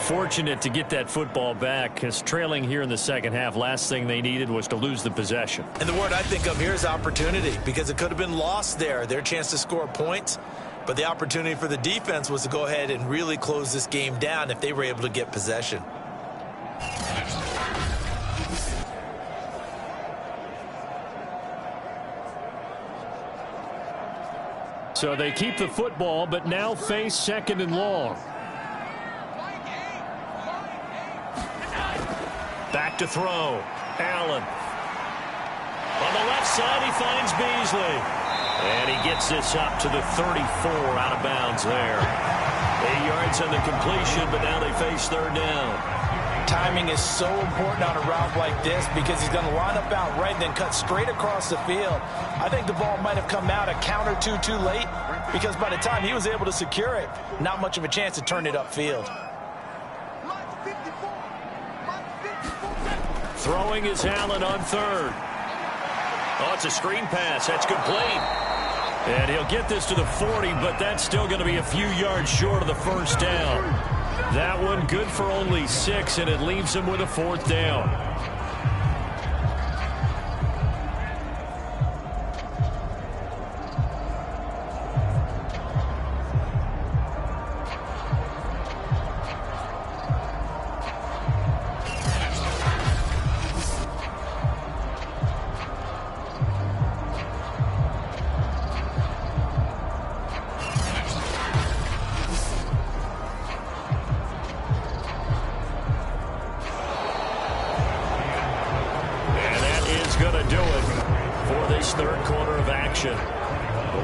C: Fortunate to get that football back, because trailing here in the second half, last thing they needed was to lose the possession.
A: And the word I think of here is opportunity, because it could have been lost there. Their chance to score points, but the opportunity for the defense was to go ahead and really close this game down if they were able to get possession.
C: So they keep the football, but now face 2nd and long. Back to throw. Allen. On the left side, he finds Beasley. And he gets this up to the 34, out of bounds there. 8 yards on the completion, but now they face 3rd down.
D: Timing is so important on a route like this, because he's going to line up out right and then cut straight across the field. I think the ball might have come out a count or two too late, because by the time he was able to secure it, not much of a chance to turn it upfield.
C: Throwing is Allen on 3rd. Oh, it's a screen pass. That's complete. And he'll get this to the 40, but that's still going to be a few yards short of the 1st down. That one good for only 6, and it leaves him with a 4th down.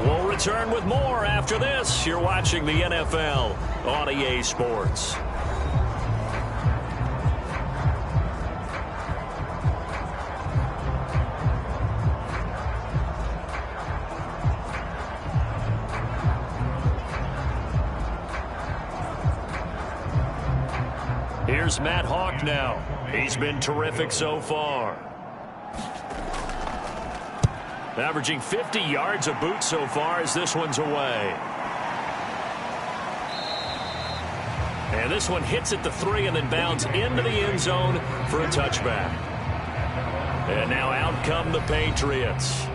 C: We'll return with more after this. You're watching the NFL on EA Sports. Here's Matt Hawk now. He's been terrific so far. Averaging 50 yards a boot so far as this one's away. And this one hits at the 3 and then bounds into the end zone for a touchback. And now out come the Patriots.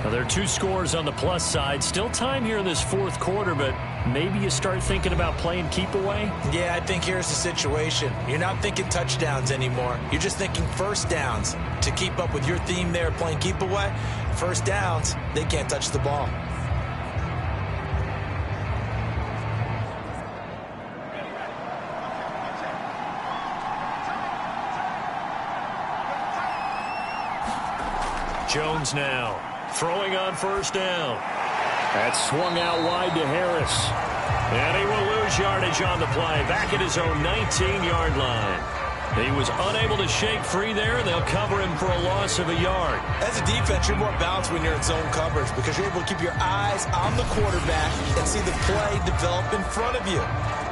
C: Now there are 2 scores on the plus side. Still time here in this 4th quarter, but maybe you start thinking about playing keep away?
A: Yeah, I think here's the situation. You're not thinking touchdowns anymore. You're just thinking 1st downs. To keep up with your theme there, playing keep away, 1st downs, they can't touch the ball.
C: Jones now throwing on 1st down. That's swung out wide to Harris. And he will lose yardage on the play. Back at his own 19-yard line. He was unable to shake free there, and they'll cover him for a loss of a yard.
A: As a defense, you're more balanced when you're in zone coverage, because you're able to keep your eyes on the quarterback and see the play develop in front of you.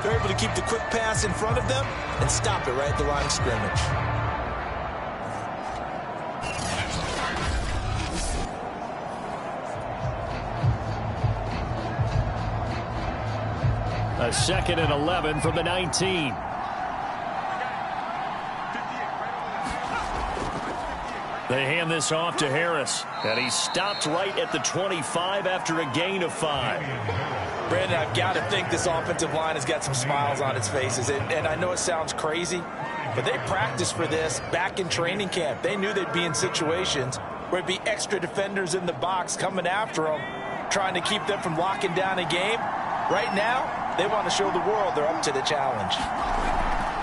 A: They're able to keep the quick pass in front of them and stop it right at the line of scrimmage.
C: A 2nd and 11 from the 19. They hand this off to Harris, and he stopped right at the 25 after a gain of 5.
D: Brandon, I've got to think this offensive line has got some smiles on its faces, and I know it sounds crazy, but they practiced for this back in training camp. They knew they'd be in situations where it'd be extra defenders in the box coming after them, trying to keep them from locking down a game. Right now, they want to show the world they're up to the challenge.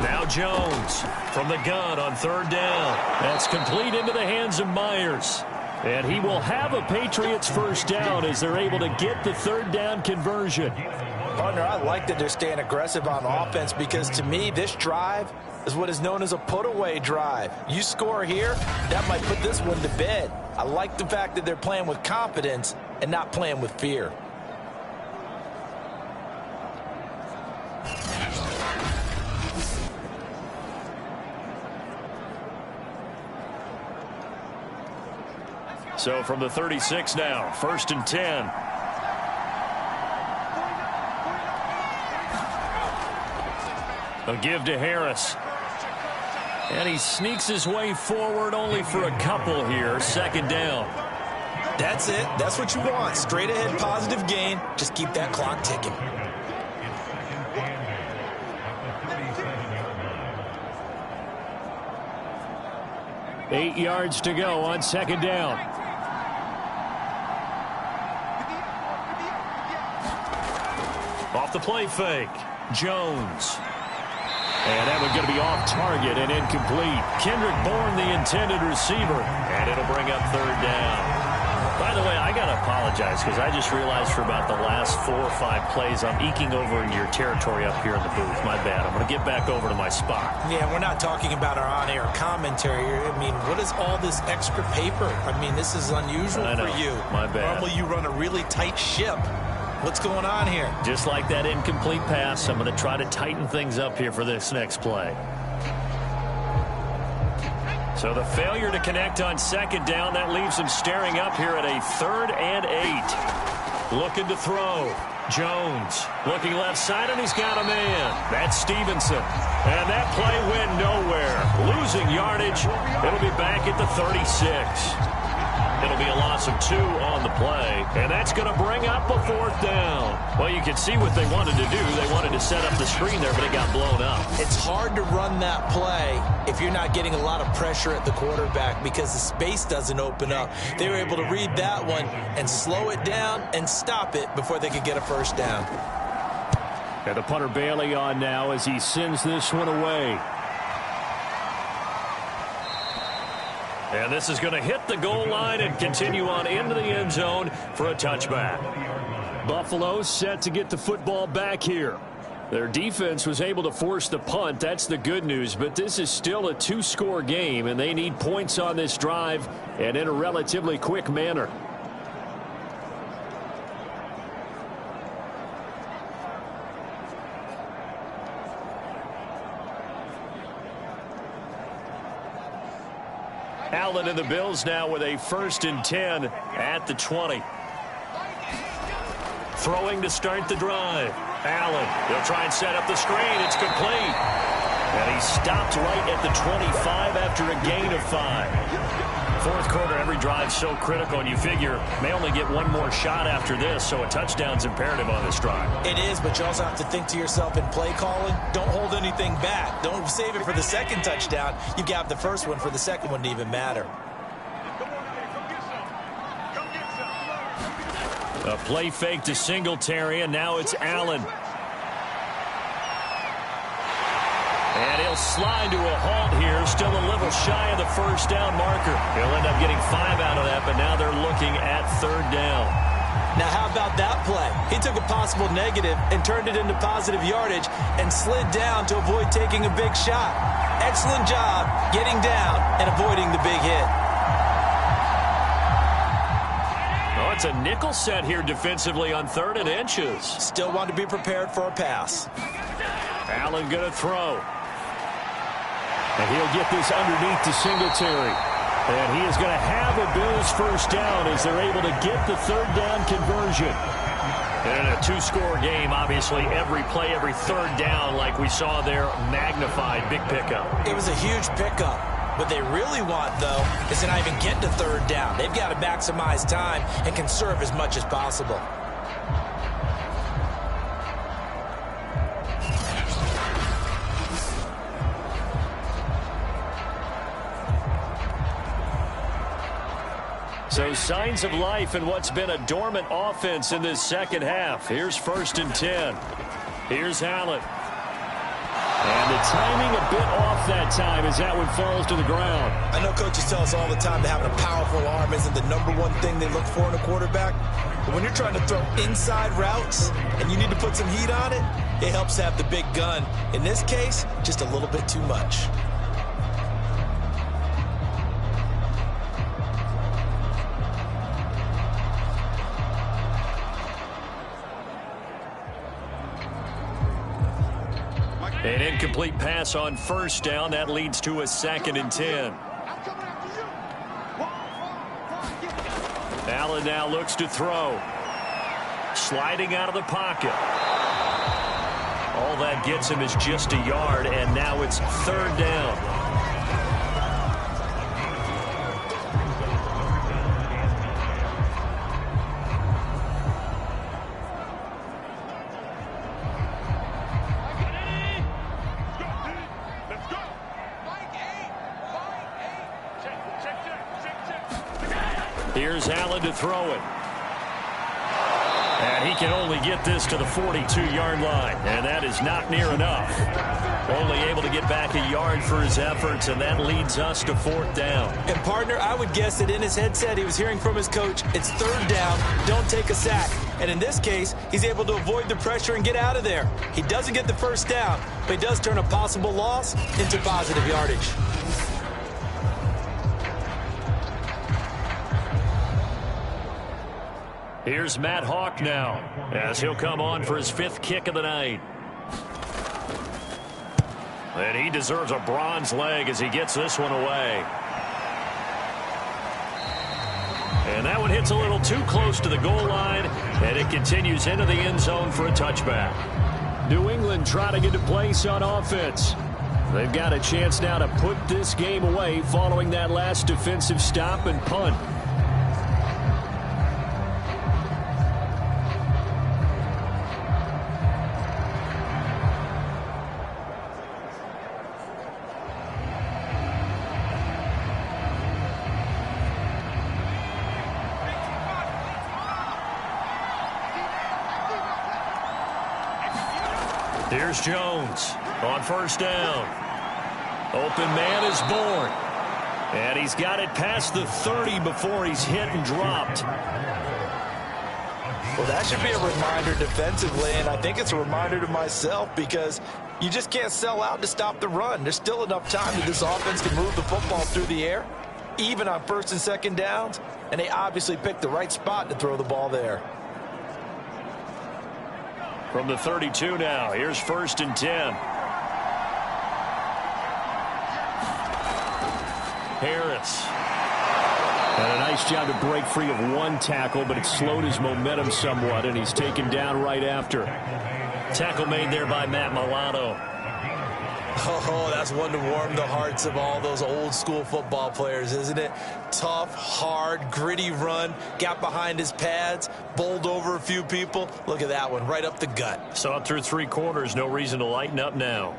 C: Now Jones from the gun on 3rd down. That's complete into the hands of Myers. And he will have a Patriots 1st down as they're able to get the 3rd down conversion.
D: Partner, I like that they're staying aggressive on offense, because to me, this drive is what is known as a put-away drive. You score here, that might put this one to bed. I like the fact that they're playing with confidence and not playing with fear.
C: So from the 36 now, 1st and 10. A give to Harris. And he sneaks his way forward only for a couple here. 2nd down.
A: That's it. That's what you want. Straight ahead positive gain. Just keep that clock ticking.
C: Eight yards to go on 2nd down. Off the play fake. Jones. And that one's going to be off target and incomplete. Kendrick Bourne, the intended receiver. And it'll bring up 3rd down. By the way, I got to apologize because I just realized for about the last 4 or 5 plays I'm eking over into your territory up here in the booth. My bad. I'm going to get back over to my spot.
A: Yeah, we're not talking about our on-air commentary. I mean, what is all this extra paper? I mean, this is unusual for you.
C: My bad.
A: Normally you run a really tight ship. What's going on here?
C: Just like that incomplete pass, I'm going to try to tighten things up here for this next play. So the failure to connect on 2nd down, that leaves him staring up here at a 3rd and 8. Looking to throw. Jones looking left side, and he's got a man. That's Stevenson. And that play went nowhere. Losing yardage. It'll be back at the 36. It'll be a loss of 2 on the play, and that's going to bring up a 4th down. Well, you can see what they wanted to do. They wanted to set up the screen there, but it got blown up.
A: It's hard to run that play if you're not getting a lot of pressure at the quarterback because the space doesn't open up. They were able to read that one and slow it down and stop it before they could get a 1st down.
C: And the punter Bailey on now as he sends this one away. And this is going to hit the goal line and continue on into the end zone for a touchback. Buffalo set to get the football back here. Their defense was able to force the punt. That's the good news. But this is still a 2-score game, and they need points on this drive and in a relatively quick manner. Allen and the Bills now with a 1st and 10 at the 20. Throwing to start the drive. Allen, he'll try and set up the screen. It's complete. And he stopped right at the 25 after a gain of 5. 4th quarter, every drive so critical, and you figure may only get one more shot after this, so a touchdown's imperative on this drive.
A: It is, but you also have to think to yourself in play calling, don't hold anything back. Don't save it for the 2nd touchdown. You've got the 1st one for the 2nd one to even matter.
C: A play fake to Singletary, and now it's Allen. And he'll slide to a halt here, still a little shy of the 1st down marker. He'll end up getting 5 out of that, but now they're looking at 3rd down.
A: Now, how about that play? He took a possible negative and turned it into positive yardage and slid down to avoid taking a big shot. Excellent job getting down and avoiding the big hit.
C: Oh, it's a nickel set here defensively on 3rd and inches.
A: Still want to be prepared for a pass.
C: Allen going to throw. And he'll get this underneath to Singletary. And he is going to have a Bills 1st down as they're able to get the 3rd down conversion. And in a 2-score game, obviously every play, every 3rd down, like we saw there, magnified. Big pickup.
A: It was a huge pickup. What they really want, though, is to not even get to 3rd down. They've got to maximize time and conserve as much as possible.
C: So signs of life in what's been a dormant offense in this 2nd half. Here's 1st and 10. Here's Allen. And the timing a bit off that time as that one falls to the ground.
A: I know coaches tell us all the time that having a powerful arm isn't the #1 thing they look for in a quarterback. But when you're trying to throw inside routes and you need to put some heat on it, it helps to have the big gun. In this case, just a little bit too much.
C: An incomplete pass on 1st down. That leads to a 2nd and 10. Allen now looks to throw. Sliding out of the pocket. All that gets him is just a yard, and now it's 3rd down. Here's Allen to throw it. And he can only get this to the 42-yard line, and that is not near enough. Only able to get back a yard for his efforts, and that leads us to 4th down.
A: And, partner, I would guess that in his headset he was hearing from his coach, it's 3rd down, don't take a sack. And in this case, he's able to avoid the pressure and get out of there. He doesn't get the 1st down, but he does turn a possible loss into positive yardage.
C: Here's Matt Hawk now, as he'll come on for his 5th kick of the night. And he deserves a bronze leg as he gets this one away. And that one hits a little too close to the goal line, and it continues into the end zone for a touchback. New England trying to get a place on offense. They've got a chance now to put this game away following that last defensive stop and punt. Here's Jones on 1st down. Open man is born. And he's got it past the 30 before he's hit and dropped.
D: Well, that should be a reminder defensively, and I think it's a reminder to myself because you just can't sell out to stop the run. There's still enough time that this offense can move the football through the air, even on 1st and 2nd downs, and they obviously picked the right spot to throw the ball there.
C: From the 32 now, here's 1st and 10. Harris. And a nice job to break free of one tackle, but it slowed his momentum somewhat, and he's taken down right after. Tackle made there by Matt Milano.
A: Oh, that's one to warm the hearts of all those old school football players, isn't it? Tough, hard, gritty run, got behind his pads, bowled over a few people. Look at that one, right up the gut.
C: Saw it through 3 quarters, no reason to lighten up now.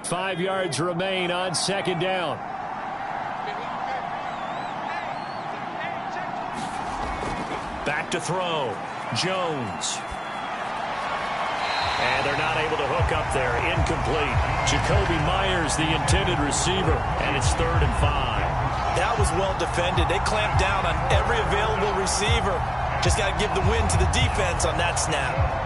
C: Five yards remain on 2nd down. Back to throw. Jones. And they're not able to hook up there. Incomplete. Jacoby Myers, the intended receiver, and it's 3rd and 5.
A: That was well defended. They clamped down on every available receiver. Just got to give the win to the defense on that snap.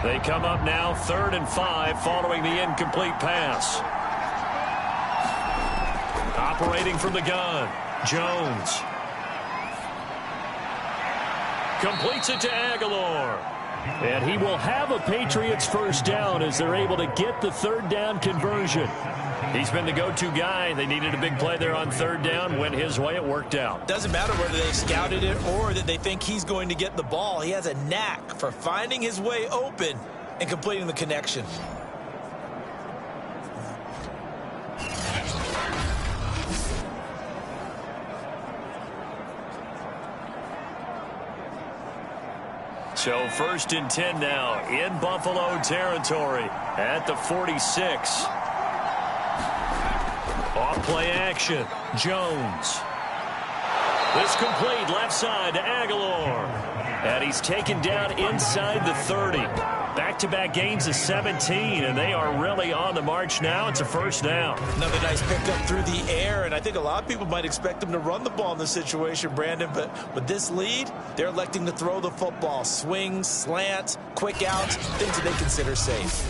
C: They come up now 3rd and 5 following the incomplete pass. Operating from the gun, Jones. Completes it to Aguilar. And he will have a Patriots 1st down as they're able to get the 3rd down conversion. He's been the go-to guy. They needed a big play there on 3rd down. Went his way. It worked out.
A: Doesn't matter whether they scouted it or that they think he's going to get the ball. He has a knack for finding his way open and completing the connection.
C: So 1st and 10 now in Buffalo territory at the 46. Off play action. Jones. This complete left side to Aguilar. And he's taken down inside the 30. Back-to-back gains of 17, and they are really on the march now. It's a 1st down.
A: Another nice pickup through the air, and I think a lot of people might expect them to run the ball in this situation, Brandon, but with this lead, they're electing to throw the football. Swings, slants, quick outs, things that they consider safe.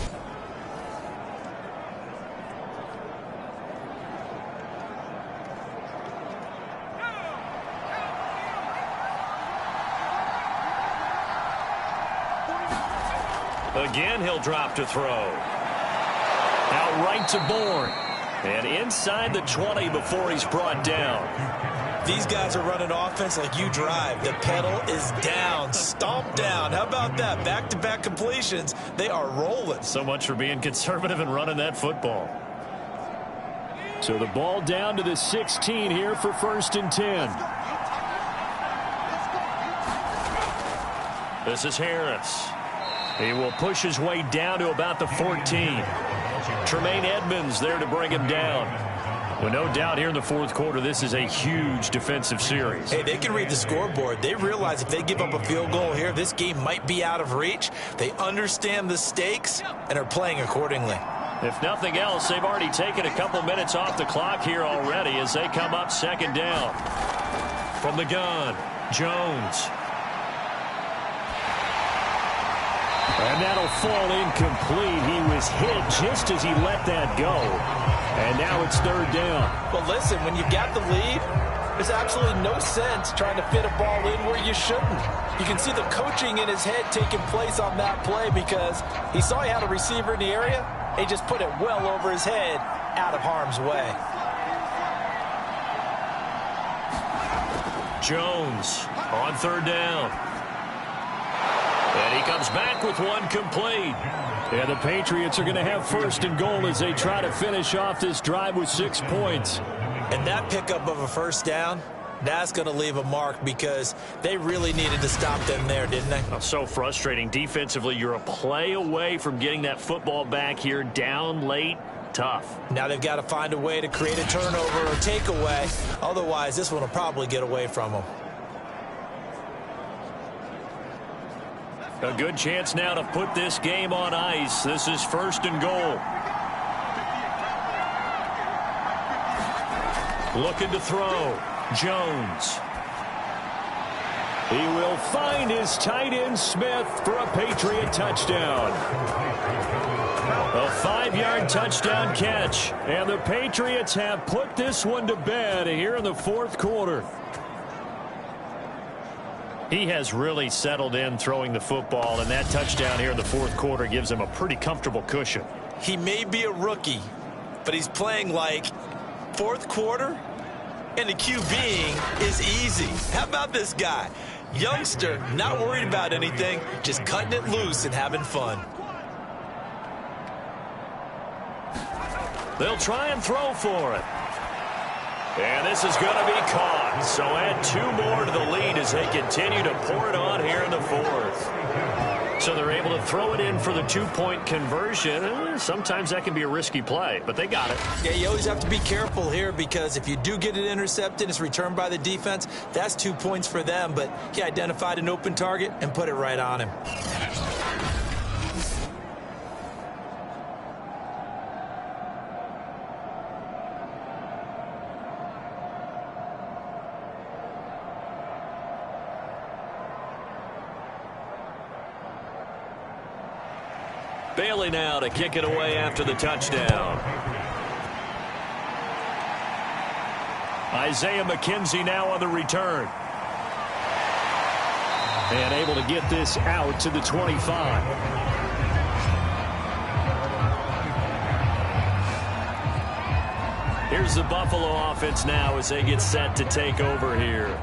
C: Again, he'll drop to throw. Out right to Bourne. And inside the 20 before he's brought down.
A: These guys are running offense like you drive. The pedal is down, stomp down. How about that? Back-to-back completions. They are rolling.
C: So much for being conservative and running that football. So the ball down to the 16 here for 1st and 10. This is Harris. He will push his way down to about the 14. Tremaine Edmonds there to bring him down. Well, no doubt here in the 4th quarter, this is a huge defensive series.
A: Hey, they can read the scoreboard. They realize if they give up a field goal here, this game might be out of reach. They understand the stakes and are playing accordingly.
C: If nothing else, they've already taken a couple minutes off the clock here already as they come up 2nd down. From the gun, Jones. And that'll fall incomplete. He was hit just as he let that go. And now it's 3rd down.
A: Well, listen, when you've got the lead, there's absolutely no sense trying to fit a ball in where you shouldn't. You can see the coaching in his head taking place on that play because he saw he had a receiver in the area. He just put it well over his head, out of harm's way.
C: Jones on 3rd down. And he comes back with one complete. And the Patriots are going to have 1st and goal as they try to finish off this drive with 6 points.
A: And that pickup of a 1st down, that's going to leave a mark because they really needed to stop them there, didn't they?
C: Oh, so frustrating. Defensively, you're a play away from getting that football back here down late. Tough.
A: Now they've got to find a way to create a turnover or takeaway. Otherwise, this one will probably get away from them.
C: A good chance now to put this game on ice. This is 1st and goal. Looking to throw. Jones. He will find his tight end Smith for a Patriot touchdown. A 5-yard touchdown catch. And the Patriots have put this one to bed here in the 4th quarter. He has really settled in throwing the football, and that touchdown here in the 4th quarter gives him a pretty comfortable cushion.
A: He may be a rookie, but he's playing like 4th quarter, and the QBing is easy. How about this guy? Youngster, not worried about anything, just cutting it loose and having fun.
C: They'll try and throw for it. And this is going to be caught. So add 2 more to the lead as they continue to pour it on here in the 4th. So they're able to throw it in for the 2-point conversion. Sometimes that can be a risky play, but they got it.
A: Yeah, you always have to be careful here because if you do get it intercepted, it's returned by the defense. That's 2 points for them, but he identified an open target and put it right on him.
C: Bailey now to kick it away after the touchdown. Isaiah McKenzie now on the return. And able to get this out to the 25. Here's the Buffalo offense now as they get set to take over here.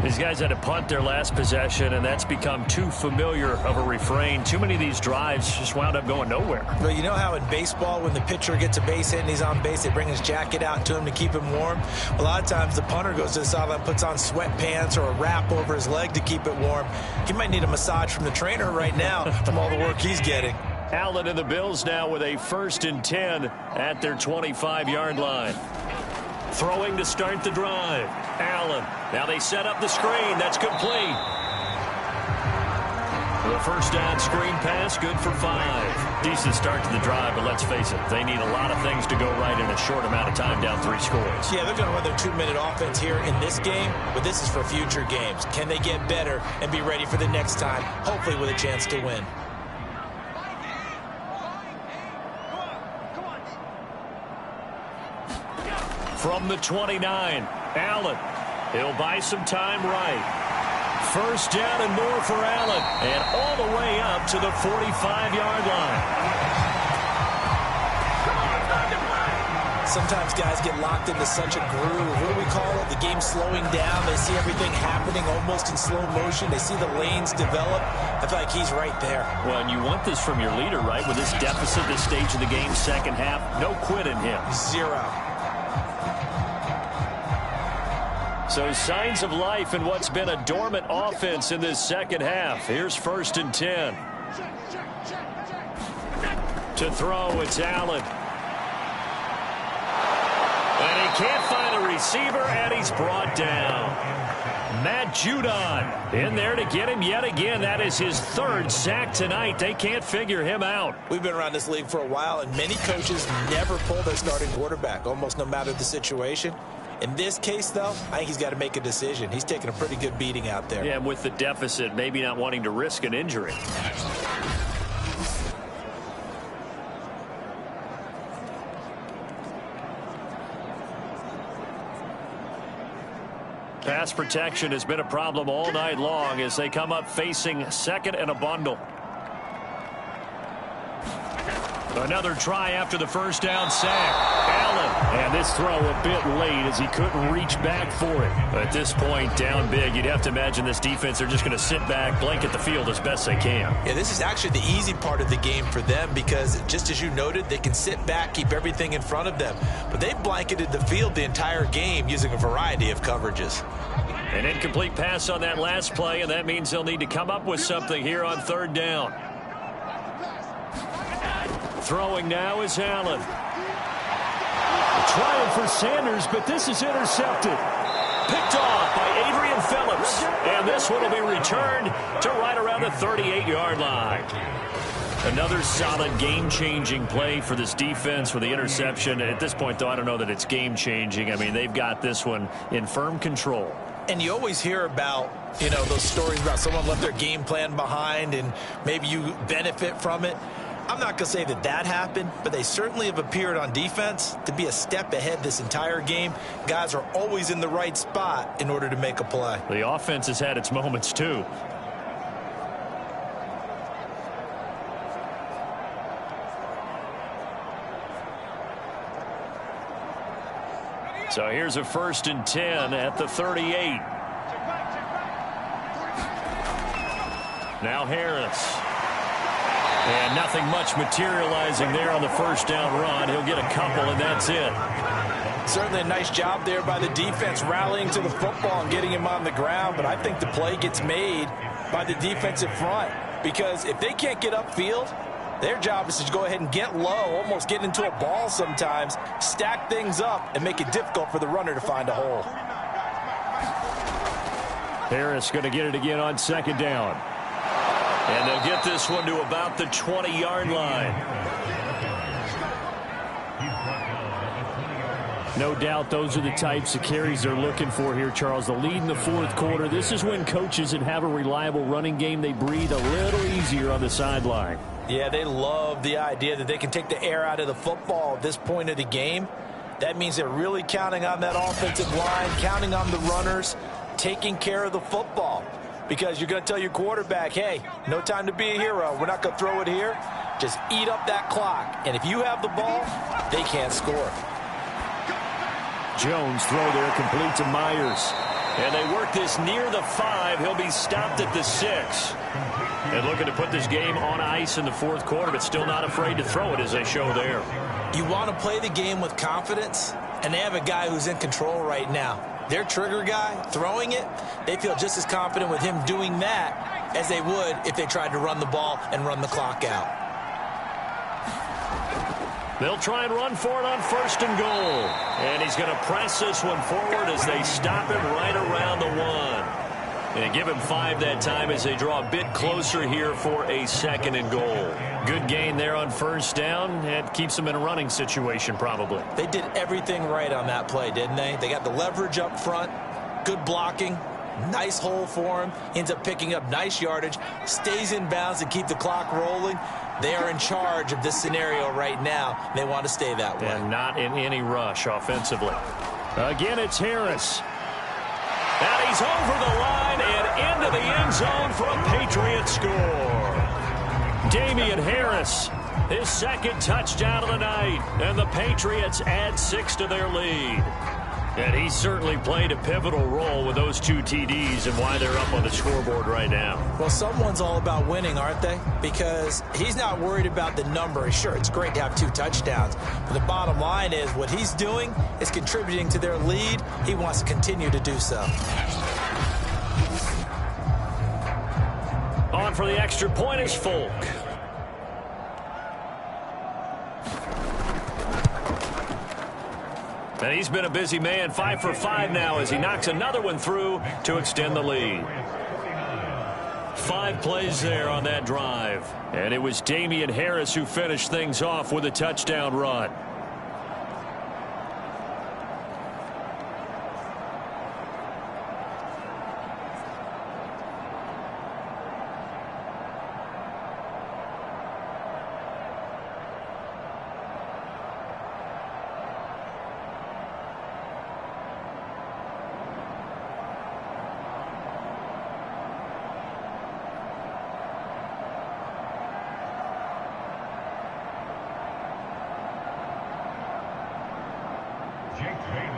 C: These guys had to punt their last possession, and that's become too familiar of a refrain. Too many of these drives just wound up going nowhere.
A: Well, you know how in baseball, when the pitcher gets a base hit and he's on base, they bring his jacket out to him to keep him warm? A lot of times the punter goes to the sideline, puts on sweatpants or a wrap over his leg to keep it warm. He might need a massage from the trainer right now from all the work he's getting.
C: Allen and the Bills now with a 1st and 10 at their 25-yard line. Throwing to start the drive. Allen. Now they set up the screen. That's complete. The 1st down screen pass, good for 5. Decent start to the drive, but let's face it, they need a lot of things to go right in a short amount of time, down 3 scores.
A: Yeah, they're going to run their 2-minute offense here in this game, but this is for future games. Can they get better and be ready for the next time, hopefully with a chance to win? From the 29, Allen. He'll buy some time right.
C: First down and more for Allen. And all the way up to the 45-yard line.
A: Sometimes guys get locked into such a groove. What do we call it? The game slowing down. They see everything happening almost in slow motion. They see the lanes develop. I feel like he's right there.
C: Well, and you want this from your leader, right? With this deficit, this stage of the game, second half, no quit in him.
A: Zero.
C: So signs of life in what's been a dormant offense in this second half. Here's 1st and 10. To throw, it's Allen. And he can't find a receiver, and he's brought down. Matt Judon in there to get him yet again. That is his 3rd sack tonight. They can't figure him out.
A: We've been around this league for a while, and many coaches never pull their starting quarterback, almost no matter the situation. In this case, though, I think he's got to make a decision. He's taking a pretty good beating out there.
C: Yeah, and with the deficit, maybe not wanting to risk an injury. Pass protection has been a problem all night long as they come up facing 2nd and a bundle. Another try after the first down sack. Allen. And this throw a bit late as he couldn't reach back for it. At this point, down big, you'd have to imagine this defense are just going to sit back, blanket the field as best they can.
A: Yeah, this is actually the easy part of the game for them because, just as you noted, they can sit back, keep everything in front of them. But they blanketed the field the entire game using a variety of coverages.
C: An incomplete pass on that last play, and that means they'll need to come up with something here on 3rd down. Throwing now is Allen. Trying for Sanders, but this is intercepted. Picked off by Adrian Phillips. And this one will be returned to right around the 38-yard line. Another solid game-changing play for this defense with the interception. At this point, though, I don't know that it's game-changing. I mean, they've got this one in firm control.
A: And you always hear about, those stories about someone left their game plan behind and maybe you benefit from it. I'm not going to say that that happened, but they certainly have appeared on defense to be a step ahead this entire game. Guys are always in the right spot in order to make a play.
C: The offense has had its moments, too. So here's a 1st and 10 at the 38. Now Harris. And nothing much materializing there on the first down run. He'll get a couple, and that's it.
A: Certainly a nice job there by the defense rallying to the football and getting him on the ground, but I think the play gets made by the defensive front because if they can't get upfield, their job is to go ahead and get low, almost get into a ball sometimes, stack things up, and make it difficult for the runner to find a hole.
C: Harris going to get it again on 2nd down. And they'll get this one to about the 20-yard line. No doubt those are the types of carries they're looking for here, Charles. The lead in the 4th quarter. This is when coaches that have a reliable running game, they breathe a little easier on the sideline.
A: Yeah, they love the idea that they can take the air out of the football at this point of the game. That means they're really counting on that offensive line, counting on the runners, taking care of the football. Because you're going to tell your quarterback, hey, no time to be a hero. We're not going to throw it here. Just eat up that clock. And if you have the ball, they can't score.
C: Jones throw there complete to Myers. And they work this near the 5. He'll be stopped at the 6. And looking to put this game on ice in the 4th quarter, but still not afraid to throw it as they show there.
A: You want to play the game with confidence, and they have a guy who's in control right now. Their trigger guy throwing it, they feel just as confident with him doing that as they would if they tried to run the ball and run the clock out.
C: They'll try and run for it on 1st and goal. And he's going to press this one forward as they stop him right around the 1. And give him 5 that time as they draw a bit closer here for a 2nd and goal. Good gain there on 1st down. It keeps them in a running situation probably.
A: They did everything right on that play, didn't they? They got the leverage up front, good blocking, nice hole for him. Ends up picking up nice yardage, stays in bounds to keep the clock rolling. They are in charge of this scenario right now. They want to stay that way.
C: And not in any rush offensively. Again, it's Harris. And he's over the line and into the end zone for a Patriots score. Damian Harris, his second touchdown of the night, and the Patriots add 6 to their lead. And he certainly played a pivotal role with those 2 TDs and why they're up on the scoreboard right now.
A: Well, someone's all about winning, aren't they? Because he's not worried about the number. Sure, it's great to have 2 touchdowns, but the bottom line is what he's doing is contributing to their lead. He wants to continue to do so.
C: On for the extra point is Folk. And he's been a busy man, 5 for 5 now as he knocks another one through to extend the lead. 5 plays there on that drive. And it was Damian Harris who finished things off with a touchdown run.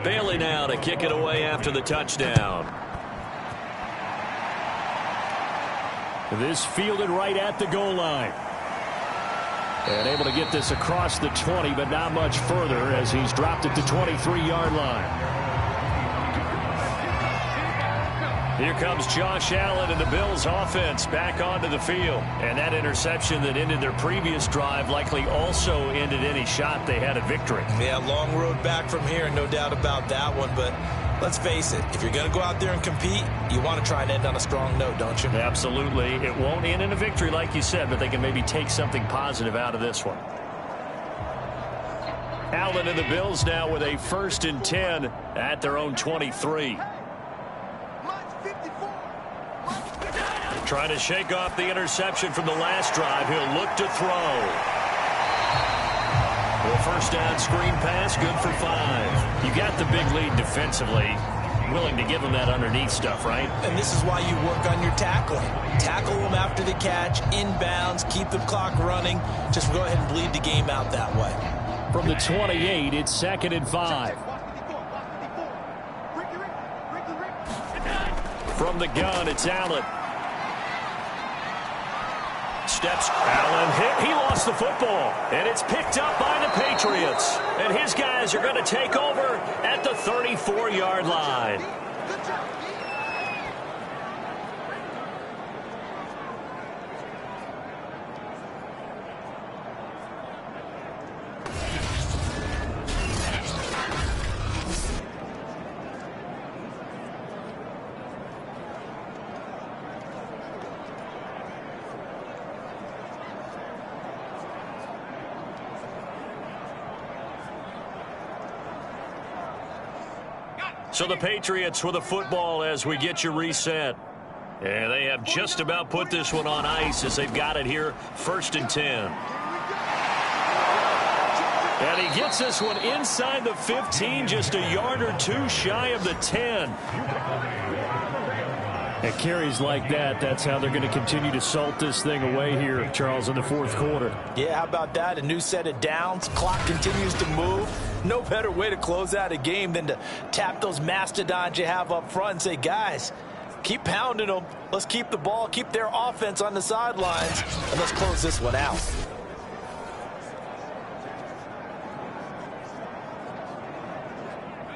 C: Bailey now to kick it away after the touchdown. This fielded right at the goal line. And able to get this across the 20, but not much further as he's dropped it to 23-yard line. Here comes Josh Allen and the Bills offense back onto the field. And that interception that ended their previous drive likely also ended any shot they had at victory.
A: Yeah, long road back from here, no doubt about that one. But let's face it, if you're going to go out there and compete, you want to try and end on a strong note, don't you?
C: Absolutely. It won't end in a victory like you said, but they can maybe take something positive out of this one. Allen and the Bills now with a 1st and 10 at their own 23. Trying to shake off the interception from the last drive. He'll look to throw. Well, first down screen pass, good for 5. You got the big lead defensively. Willing to give them that underneath stuff, right?
A: And this is why you work on your tackling. Tackle them after the catch, inbounds, keep the clock running. Just go ahead and bleed the game out that way.
C: From the 28, it's 2nd and 5. From the gun, it's Allen. Steps. Allen hit. He lost the football. And it's picked up by the Patriots. And his guys are going to take over at the 34-yard line. So the Patriots with the football as we get you reset. And they have just about put this one on ice as they've got it here, 1st and 10. And he gets this one inside the 15, just a yard or 2 shy of the 10. And carries like that, that's how they're going to continue to salt this thing away here, Charles, in the 4th quarter.
A: Yeah, how about that? A new set of downs. Clock continues to move. No better way to close out a game than to tap those mastodons you have up front and say, guys, keep pounding them. Let's keep the ball, keep their offense on the sidelines, and let's close this one out.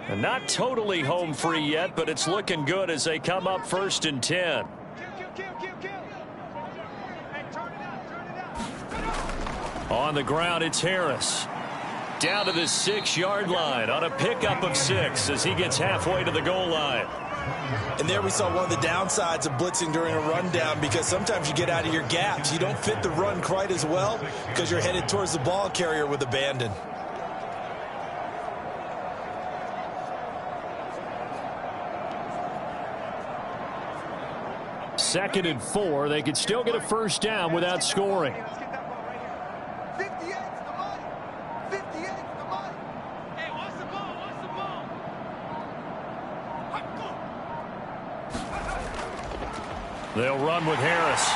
C: And not totally home free yet, but it's looking good as they come up 1st and 10. On the ground, it's Harris. Down to the 6-yard line on a pickup of 6 as he gets halfway to the goal line.
A: And there we saw one of the downsides of blitzing during a rundown, because sometimes you get out of your gaps. You don't fit the run quite as well because you're headed towards the ball carrier with abandon.
C: Second and 4. They could still get a 1st down without scoring. They'll run with Harris.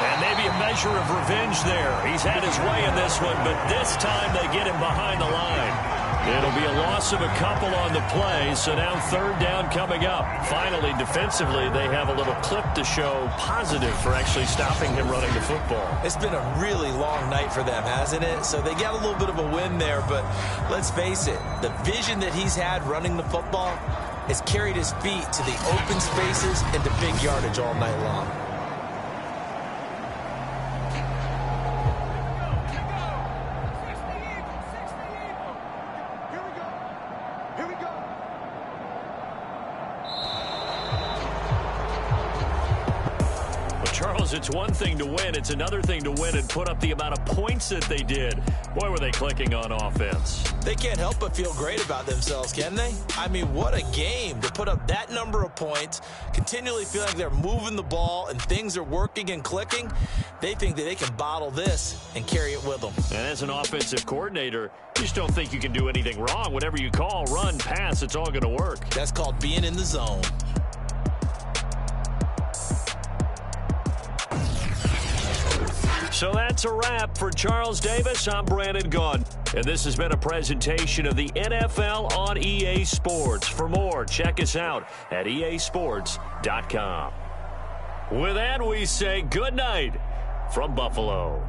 C: And maybe a measure of revenge there. He's had his way in this one, but this time they get him behind the line. It'll be a loss of a couple on the play, so now third down coming up. Finally, defensively, they have a little clip to show positive for actually stopping him running the football.
A: It's been a really long night for them, hasn't it? So they got a little bit of a win there, but let's face it, the vision that he's had running the football has carried his feet to the open spaces and to big yardage all night long.
C: Charles, it's one thing to win. It's another thing to win and put up the amount of points that they did. Boy, were they clicking on offense.
A: They can't help but feel great about themselves, can they? I mean, what a game to put up that number of points, continually feel like they're moving the ball and things are working and clicking. They think that they can bottle this and carry it with them.
C: And as an offensive coordinator, you just don't think you can do anything wrong. Whatever you call, run, pass, it's all going to work.
A: That's called being in the zone.
C: So that's a wrap for Charles Davis. I'm Brandon Gaudin, and this has been a presentation of the NFL on EA Sports. For more, check us out at easports.com. With that, we say good night from Buffalo.